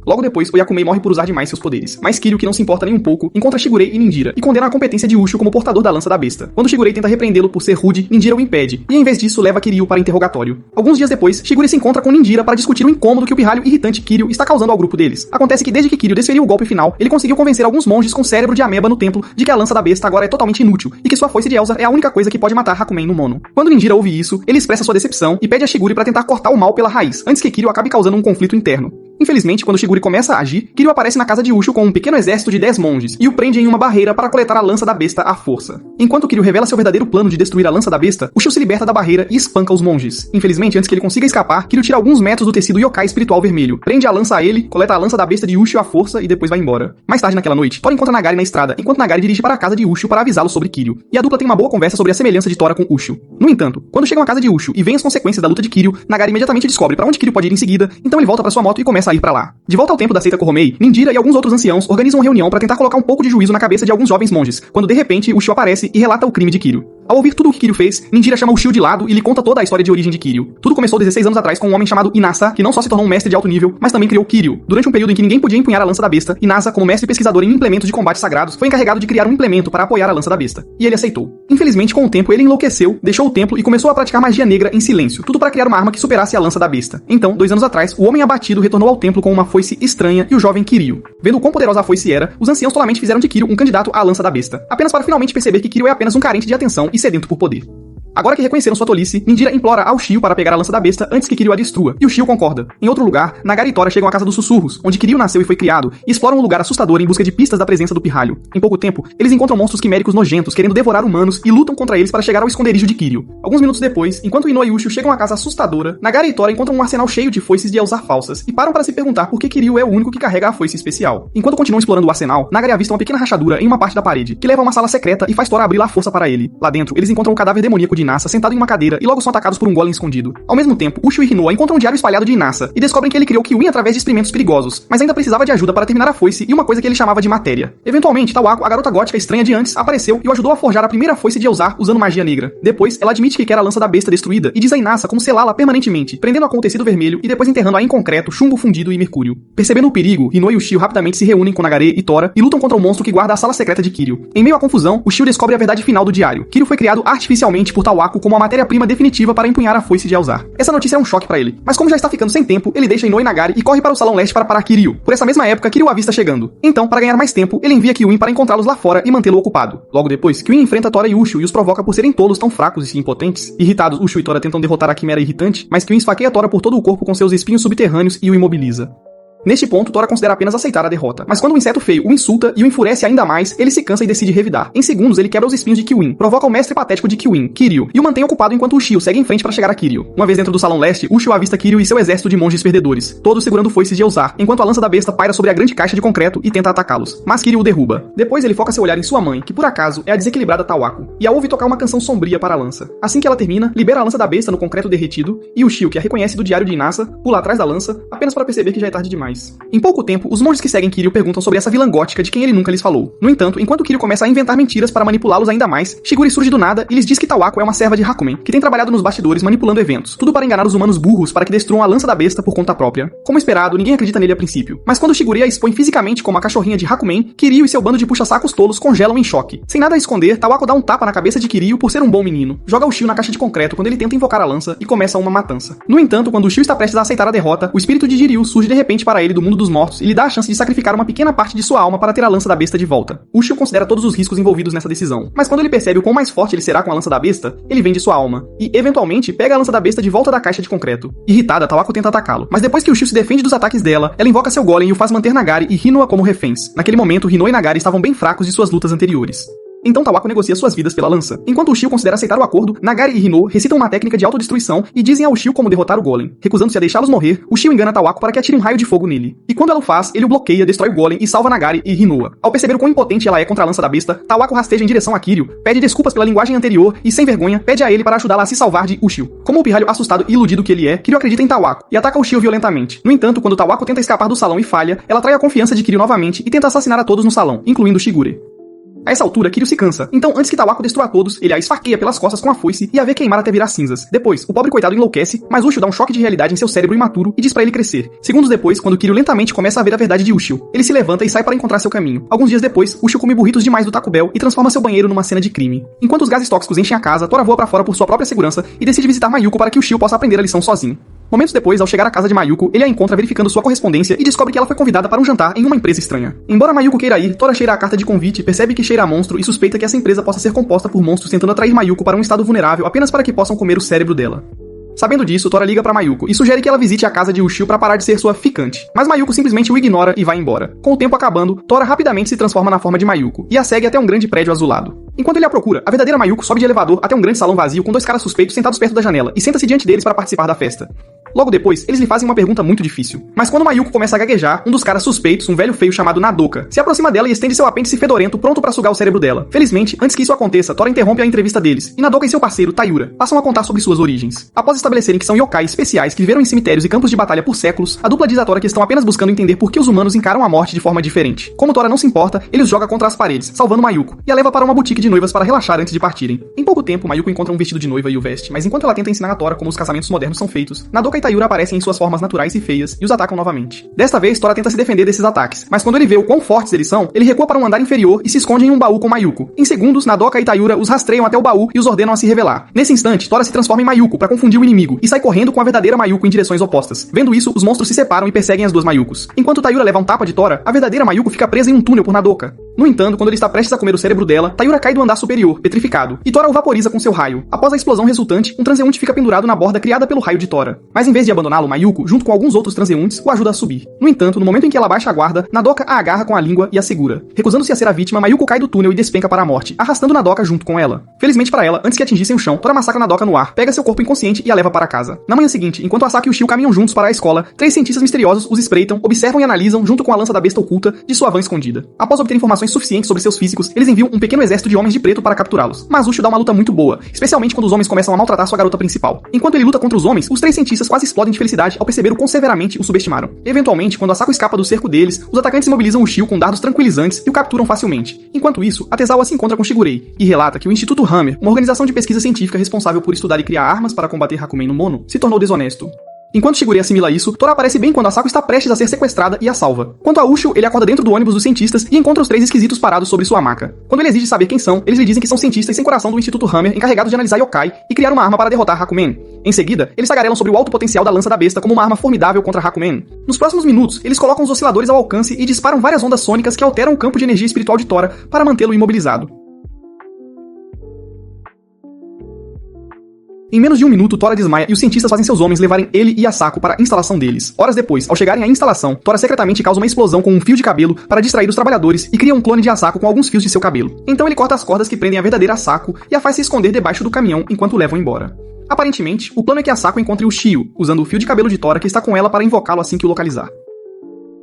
Logo depois, Oyakumei morre por usar demais seus poderes, mas Kiryu, que não se importa nem um pouco, encontra Shigurei e Ninjira, e condena a competência de Ushio como portador da lança da besta. Quando Shigurei tenta repreendê-lo por ser rude, Ninjira o impede, e em vez disso leva Kiryu para interrogatório. Alguns dias depois, Shigurei se encontra com Ninjira para discutir o incômodo que o pirralho irritante Kiryu está causando ao grupo deles. Acontece que desde que Kiryu desferiu o golpe final, ele conseguiu convencer alguns monges com cérebro de ameba no templo de que a lança da besta agora é totalmente inútil, e que sua foice de Elzar é a única coisa que pode matar Hakumen no Mono. Quando Ninjira ouve isso, ele expressa sua decepção e pede a Shigurei para tentar cortar o mal pela raiz, antes que Kiryu acabe causando um conflito interno. Infelizmente, quando Shigurei começa a agir, Kiryu aparece na casa de Ushio com um pequeno exército de 10 monges e o prende em uma barreira para coletar a lança da besta à força. Enquanto Kiryu revela seu verdadeiro plano de destruir a lança da besta, Ushio se liberta da barreira e espanca os monges. Infelizmente, antes que ele consiga escapar, Kiryu tira alguns metros do tecido yokai espiritual vermelho, prende a lança a ele, coleta a lança da besta de Ushio à força e depois vai embora. Mais tarde naquela noite, Tora encontra Nagari na estrada, enquanto Nagari dirige para a casa de Ushio para avisá-lo sobre Kiryu, e a dupla tem uma boa conversa sobre a semelhança de Tora com Ushio. No entanto, quando chegam à casa de Ushio e veem as consequências da luta de Kiryu, Nagari imediatamente descobre para onde Kiryu pode ir em seguida, então ele volta para sua moto e começa a ir para lá. De volta ao templo da seita Kohomei, Ninjira e alguns outros anciãos organizam uma reunião para tentar colocar um pouco de juízo na cabeça de alguns jovens monges, quando de repente Ushio aparece e relata o crime de Kiryu. Ao ouvir tudo o que Kiryu fez, Ninjira chama o Shio de lado e lhe conta toda a história de origem de Kiryu. Tudo começou 16 anos atrás com um homem chamado Inasa, que não só se tornou um mestre de alto nível, mas também criou Kiryu. Durante um período em que ninguém podia empunhar a lança da besta, Inasa, como mestre pesquisador em implementos de combate sagrados, foi encarregado de criar um implemento para apoiar a lança da besta. E ele aceitou. Infelizmente, com o tempo, ele enlouqueceu, deixou o templo e começou a praticar magia negra em silêncio, tudo para criar uma arma que superasse a lança da besta. Então, 2 anos atrás, o homem abatido retornou ao templo com uma foice estranha e o jovem Kiryu. Vendo o quão poderosa a foice era, os anciãos tolamente fizeram de Kiryu um candidato à lança da besta, apenas para finalmente perceber que Kiryu é apenas um carente de atenção e sedento por poder. Agora que reconheceram sua tolice, Indira implora ao Shio para pegar a lança da besta antes que Kiryu a destrua, e o Shio concorda. Em outro lugar, Nagara e Tora chegam à Casa dos Sussurros, onde Kiryu nasceu e foi criado, e exploram um lugar assustador em busca de pistas da presença do pirralho. Em pouco tempo, eles encontram monstros quiméricos nojentos querendo devorar humanos e lutam contra eles para chegar ao esconderijo de Kiryu. Alguns minutos depois, enquanto Ino e Ushio chegam à casa assustadora, Nagara e Tora encontram um arsenal cheio de foices de Elzar falsas e param para se perguntar por que Kiryu é o único que carrega a foice especial. Enquanto continuam explorando o arsenal, Nagara avista uma pequena rachadura em uma parte da parede, que leva a uma sala secreta e faz Tora abrir lá à força para ele. Lá dentro, eles encontram um cadáver demoníaco de Inassa sentado em uma cadeira e logo são atacados por um golem escondido. Ao mesmo tempo, Ushio e Hinoa encontram um diário espalhado de Inassa e descobrem que ele criou Kiwin através de experimentos perigosos, mas ainda precisava de ajuda para terminar a foice e uma coisa que ele chamava de matéria. Eventualmente, Tawako, a garota gótica estranha de antes, apareceu e o ajudou a forjar a primeira foice de Elzar usando magia negra. Depois, ela admite que quer a lança da besta destruída e diz a Inassa como selá-la permanentemente, prendendo-a com o tecido vermelho e depois enterrando-a em concreto, chumbo fundido e mercúrio. Percebendo o perigo, Hinoa e o Shio rapidamente se reúnem com Nagare e Tora e lutam contra o monstro que guarda a sala secreta de Kiryu. Em meio à confusão, o Shio descobre a verdade final do diário. Kiryu foi criado artificialmente por Tawako como a matéria-prima definitiva para empunhar a foice de Elzar. Essa notícia é um choque para ele, mas como já está ficando sem tempo, ele deixa Inoue e Nagare e corre para o Salão Leste para parar Kiryu. Por essa mesma época, Kiryu avista chegando. Então, para ganhar mais tempo, ele envia Kiwin para encontrá-los lá fora e mantê-lo ocupado. Logo depois, Kiwin enfrenta Tora e Ushio e os provoca por serem tolos tão fracos e impotentes. Irritados, Ushio e Tora tentam derrotar a quimera irritante, mas Kiwin esfaqueia Tora por todo o corpo com seus espinhos subterrâneos e o imobiliza. Neste ponto, Tora considera apenas aceitar a derrota, mas quando o inseto feio o insulta e o enfurece ainda mais, ele se cansa e decide revidar. Em segundos, ele quebra os espinhos de Kiwin, provoca o mestre patético de Kiwin, Kiryu, e o mantém ocupado enquanto Ushio segue em frente para chegar a Kiryu. Uma vez dentro do Salão Leste, Ushio avista Kiryu e seu exército de monges perdedores, todos segurando foices de Elzar, enquanto a lança da besta paira sobre a grande caixa de concreto e tenta atacá-los, mas Kiryu o derruba. Depois ele foca seu olhar em sua mãe, que por acaso é a desequilibrada Tawako, e a ouve tocar uma canção sombria para a lança. Assim que ela termina, libera a lança da besta no concreto derretido, e Ushio, que a reconhece do diário de Inassa, pula atrás da lança, apenas para perceber que já é tarde demais. Em pouco tempo, os monges que seguem Kiryu perguntam sobre essa vilã gótica de quem ele nunca lhes falou. No entanto, enquanto Kiryu começa a inventar mentiras para manipulá-los ainda mais, Shigure surge do nada e lhes diz que Tawako é uma serva de Hakumen, que tem trabalhado nos bastidores manipulando eventos, tudo para enganar os humanos burros para que destruam a lança da besta por conta própria. Como esperado, ninguém acredita nele a princípio, mas quando Shigure a expõe fisicamente como a cachorrinha de Hakumen, Kiryu e seu bando de puxa-sacos tolos congelam em choque. Sem nada a esconder, Tawako dá um tapa na cabeça de Kiryu por ser um bom menino, joga o Shio na caixa de concreto quando ele tenta invocar a lança e começa uma matança. No entanto, quando o Shio está prestes a aceitar a derrota, o espírito de Jiryu surge de repente para ele do mundo dos mortos e lhe dá a chance de sacrificar uma pequena parte de sua alma para ter a lança da besta de volta. Ushio considera todos os riscos envolvidos nessa decisão, mas quando ele percebe o quão mais forte ele será com a lança da besta, ele vende sua alma e, eventualmente, pega a lança da besta de volta da caixa de concreto. Irritada, Tawako tenta atacá-lo, mas depois que Ushio se defende dos ataques dela, ela invoca seu golem e o faz manter Nagare e Hinoa como reféns. Naquele momento, Hinoa e Nagare estavam bem fracos de suas lutas anteriores. Então Tawako negocia suas vidas pela lança. Enquanto Ushio considera aceitar o acordo, Nagare e Hinoa recitam uma técnica de autodestruição e dizem a Ushio como derrotar o golem. Recusando-se a deixá-los morrer, Ushio engana Tawako para que atire um raio de fogo nele. E quando ela o faz, ele o bloqueia, destrói o golem e salva Nagare e Hinoa. Ao perceber o quão impotente ela é contra a lança da besta, Tawako rasteja em direção a Kiryu, pede desculpas pela linguagem anterior e, sem vergonha, pede a ele para ajudá-la a se salvar de Ushio. Como o pirralho assustado e iludido que ele é, Kiryu acredita em Tawako e ataca Ushio violentamente. No entanto, quando Tawako tenta escapar do salão e falha, ela atrai a confiança de Kiryu novamente e tenta assassinar a todos no salão, incluindo Shigure. A essa altura, Kiryu se cansa, então antes que Tawako destrua a todos, ele a esfaqueia pelas costas com a foice e a vê queimar até virar cinzas. Depois, o pobre coitado enlouquece, mas Ushio dá um choque de realidade em seu cérebro imaturo e diz pra ele crescer. Segundos depois, quando Kiryu lentamente começa a ver a verdade de Ushio, ele se levanta e sai para encontrar seu caminho. Alguns dias depois, Ushio come burritos demais do Taco Bell e transforma seu banheiro numa cena de crime. Enquanto os gases tóxicos enchem a casa, Tora voa pra fora por sua própria segurança e decide visitar Mayuko para que Ushio possa aprender a lição sozinho. Momentos depois, ao chegar à casa de Mayuko, ele a encontra verificando sua correspondência e descobre que ela foi convidada para um jantar em uma empresa estranha. Embora Mayuko queira ir, Tora cheira a carta de convite, percebe que cheira a monstro e suspeita que essa empresa possa ser composta por monstros tentando atrair Mayuko para um estado vulnerável apenas para que possam comer o cérebro dela. Sabendo disso, Tora liga pra Mayuko e sugere que ela visite a casa de Ushio para parar de ser sua ficante. Mas Mayuko simplesmente o ignora e vai embora. Com o tempo acabando, Tora rapidamente se transforma na forma de Mayuko e a segue até um grande prédio azulado. Enquanto ele a procura, a verdadeira Mayuko sobe de elevador até um grande salão vazio com dois caras suspeitos sentados perto da janela e senta-se diante deles para participar da festa. Logo depois, eles lhe fazem uma pergunta muito difícil. Mas quando Mayuko começa a gaguejar, um dos caras suspeitos, um velho feio chamado Nadoka, se aproxima dela e estende seu apêndice fedorento pronto para sugar o cérebro dela. Felizmente, antes que isso aconteça, Tora interrompe a entrevista deles, e Nadoka e seu parceiro, Tayura, passam a contar sobre suas origens. Após estabelecerem que são yokai especiais que viveram em cemitérios e campos de batalha por séculos, a dupla diz a Tora que estão apenas buscando entender por que os humanos encaram a morte de forma diferente. Como Tora não se importa, ele os joga contra as paredes, salvando Mayuko, e a leva para uma boutique de noivas para relaxar antes de partirem. Em pouco tempo, Mayuko encontra um vestido de noiva e o veste, mas enquanto ela tenta ensinar a Tora como os casamentos modernos são feitos, Nadoka e Tayura aparecem em suas formas naturais e feias e os atacam novamente. Desta vez, Tora tenta se defender desses ataques, mas quando ele vê o quão fortes eles são, ele recua para um andar inferior e se esconde em um baú com Mayuko. Em segundos, Nadoka e Tayura os rastreiam até o baú e os ordenam a se revelar. Nesse instante, Tora se transforma em Mayuko para confundir o inimigo e sai correndo com a verdadeira Mayuko em direções opostas. Vendo isso, os monstros se separam e perseguem as duas Mayukos. Enquanto Tayura leva um tapa de Tora, a verdadeira Mayuko fica presa em um túnel por Nadoka. No entanto, quando ele está prestes a comer o cérebro dela, Tayura cai do andar superior, petrificado, e Tora o vaporiza com seu raio. Após a explosão resultante, um transeunte fica pendurado na borda criada pelo raio de Tora. Mas em vez de abandoná-lo, Mayuko, junto com alguns outros transeuntes, o ajuda a subir. No entanto, no momento em que ela baixa a guarda, Nadoka a agarra com a língua e a segura. Recusando-se a ser a vítima, Mayuko cai do túnel e despenca para a morte, arrastando Nadoka junto com ela. Felizmente para ela, antes que atingissem o chão, Tora massacra Nadoka no ar, pega seu corpo inconsciente e a leva para casa. Na manhã seguinte, enquanto Asaka e o Shio caminham juntos para a escola, 3 cientistas misteriosos os espreitam, observam e analisam junto com a lança da besta oculta de sua van escondida. Após obter informações suficientes sobre seus físicos, eles enviam um pequeno exército de homens de preto para capturá-los. Mas Ushio dá uma luta muito boa, especialmente quando os homens começam a maltratar sua garota principal. Enquanto ele luta contra os homens, os 3 cientistas quase explodem de felicidade ao perceber o quão severamente o subestimaram. Eventualmente, quando Asako escapa do cerco deles, os atacantes imobilizam o Shio com dardos tranquilizantes e o capturam facilmente. Enquanto isso, a Tezawa se encontra com Shigurei e relata que o Instituto Hammer, uma organização de pesquisa científica responsável por estudar e criar armas para combater Hakumen no Mono, se tornou desonesto. Enquanto Shigurei assimila isso, Tora aparece bem quando Asako está prestes a ser sequestrada e a salva. Quanto a Ushio, ele acorda dentro do ônibus dos cientistas e encontra os 3 esquisitos parados sobre sua maca. Quando ele exige saber quem são, eles lhe dizem que são cientistas sem coração do Instituto Hammer encarregados de analisar yokai e criar uma arma para derrotar Hakumen. Em seguida, eles tagarelam sobre o alto potencial da lança da besta como uma arma formidável contra Hakumen. Nos próximos minutos, eles colocam os osciladores ao alcance e disparam várias ondas sônicas que alteram o campo de energia espiritual de Tora para mantê-lo imobilizado. Em menos de um minuto, Tora desmaia e os cientistas fazem seus homens levarem ele e Asako para a instalação deles. Horas depois, ao chegarem à instalação, Tora secretamente causa uma explosão com um fio de cabelo para distrair os trabalhadores e cria um clone de Asako com alguns fios de seu cabelo. Então ele corta as cordas que prendem a verdadeira Asako e a faz se esconder debaixo do caminhão enquanto o levam embora. Aparentemente, o plano é que Asako encontre o Shio, usando o fio de cabelo de Tora que está com ela para invocá-lo assim que o localizar.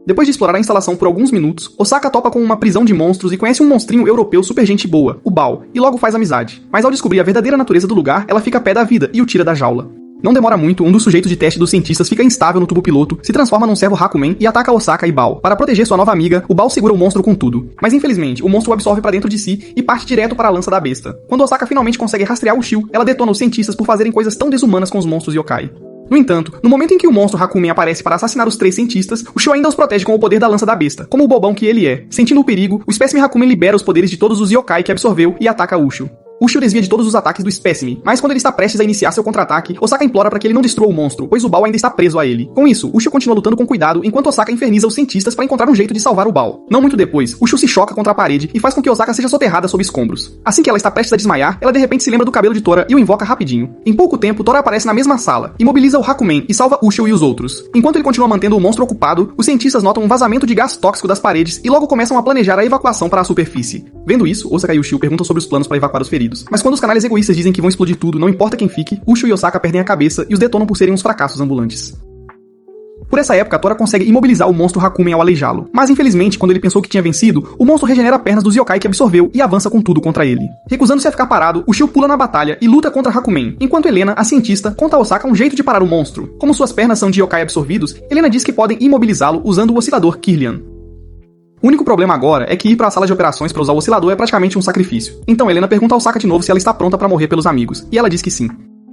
Depois de explorar a instalação por alguns minutos, Osaka topa com uma prisão de monstros e conhece um monstrinho europeu super gente boa, o Bao, e logo faz amizade. Mas ao descobrir a verdadeira natureza do lugar, ela fica pé da vida e o tira da jaula. Não demora muito, um dos sujeitos de teste dos cientistas fica instável no tubo piloto, se transforma num servo Hakumen e ataca Osaka e Bao. Para proteger sua nova amiga, o Bao segura o monstro com tudo. Mas infelizmente, o monstro o absorve para dentro de si e parte direto para a lança da besta. Quando Osaka finalmente consegue rastrear o Shio, ela detona os cientistas por fazerem coisas tão desumanas com os monstros yokai. No entanto, no momento em que o monstro Hakumen aparece para assassinar os 3 cientistas, o Shio ainda os protege com o poder da lança da besta, como o bobão que ele é. Sentindo o perigo, o espécime Hakumen libera os poderes de todos os yokai que absorveu e ataca Ushio. Ushio desvia de todos os ataques do espécime, mas quando ele está prestes a iniciar seu contra-ataque, Osaka implora para que ele não destrua o monstro, pois o Bao ainda está preso a ele. Com isso, Ushio continua lutando com cuidado, enquanto Osaka inferniza os cientistas para encontrar um jeito de salvar o Bao. Não muito depois, Ushio se choca contra a parede e faz com que Osaka seja soterrada sob escombros. Assim que ela está prestes a desmaiar, ela de repente se lembra do cabelo de Tora e o invoca rapidinho. Em pouco tempo, Tora aparece na mesma sala, imobiliza o Hakumen e salva Ushio e os outros. Enquanto ele continua mantendo o monstro ocupado, os cientistas notam um vazamento de gás tóxico das paredes e logo começam a planejar a evacuação para a superfície. Vendo isso, Osaka e Ushio perguntam sobre os planos para evacuar os feridos. Mas quando os canais egoístas dizem que vão explodir tudo, não importa quem fique, Ushio e Osaka perdem a cabeça e os detonam por serem uns fracassos ambulantes. Por essa época, Tora consegue imobilizar o monstro Hakumen ao aleijá-lo. Mas infelizmente, quando ele pensou que tinha vencido, o monstro regenera pernas dos yokai que absorveu e avança com tudo contra ele. Recusando-se a ficar parado, Ushio pula na batalha e luta contra Hakumen, enquanto Helena, a cientista, conta a Osaka um jeito de parar o monstro. Como suas pernas são de yokai absorvidos, Helena diz que podem imobilizá-lo usando o oscilador Kirlian. O único problema agora é que ir para a sala de operações para usar o oscilador é praticamente um sacrifício. Então Helena pergunta a Osaka de novo se ela está pronta para morrer pelos amigos, e ela diz que sim.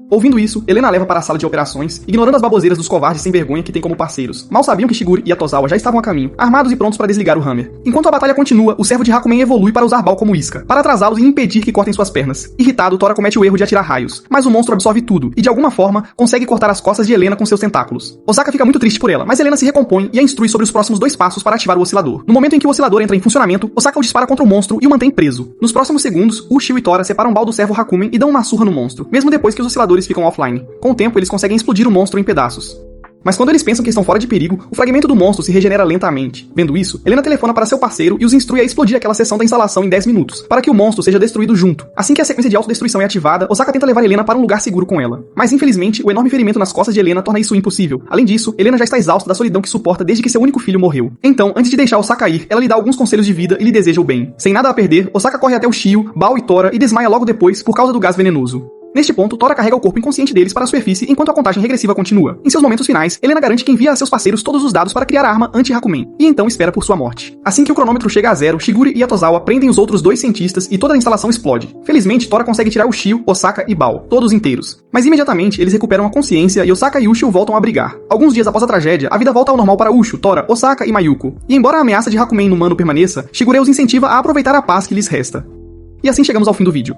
Ouvindo isso, Helena leva para a sala de operações, ignorando as baboseiras dos covardes sem vergonha que tem como parceiros. Mal sabiam que Shigure e a Tozawa já estavam a caminho, armados e prontos para desligar o Hammer. Enquanto a batalha continua, o servo de Hakumen evolui para usar Bao como isca, para atrasá-los e impedir que cortem suas pernas. Irritado, Tora comete o erro de atirar raios, mas o monstro absorve tudo, e de alguma forma, consegue cortar as costas de Helena com seus tentáculos. Osaka fica muito triste por ela, mas Helena se recompõe e a instrui sobre os próximos 2 passos para ativar o oscilador. No momento em que o oscilador entra em funcionamento, Osaka o dispara contra o monstro e o mantém preso. Nos próximos segundos, Ushio e Tora separam Bao do servo Hakumen e dão uma surra no monstro, mesmo depois que os osciladores ficam offline. Com o tempo, eles conseguem explodir o monstro em pedaços. Mas quando eles pensam que estão fora de perigo, o fragmento do monstro se regenera lentamente. Vendo isso, Helena telefona para seu parceiro e os instrui a explodir aquela seção da instalação em 10 minutos, para que o monstro seja destruído junto. Assim que a sequência de autodestruição é ativada, Osaka tenta levar Helena para um lugar seguro com ela. Mas infelizmente, o enorme ferimento nas costas de Helena torna isso impossível. Além disso, Helena já está exausta da solidão que suporta desde que seu único filho morreu. Então, antes de deixar Osaka ir, ela lhe dá alguns conselhos de vida e lhe deseja o bem. Sem nada a perder, Osaka corre até o Shio, Bao e Tora e desmaia logo depois por causa do gás venenoso. Neste ponto, Tora carrega o corpo inconsciente deles para a superfície enquanto a contagem regressiva continua. Em seus momentos finais, Helena garante que envia a seus parceiros todos os dados para criar a arma anti-Hakumen, e então espera por sua morte. Assim que o cronômetro chega a 0, Shigure e a Tozawa prendem os outros 2 cientistas e toda a instalação explode. Felizmente, Tora consegue tirar o Shio, Osaka e Bao, todos inteiros. Mas imediatamente, eles recuperam a consciência e Osaka e Ushio voltam a brigar. Alguns dias após a tragédia, a vida volta ao normal para Ushio, Tora, Osaka e Mayuko. E embora a ameaça de Hakumen no Mano permaneça, Shigure os incentiva a aproveitar a paz que lhes resta. E assim chegamos ao fim do vídeo.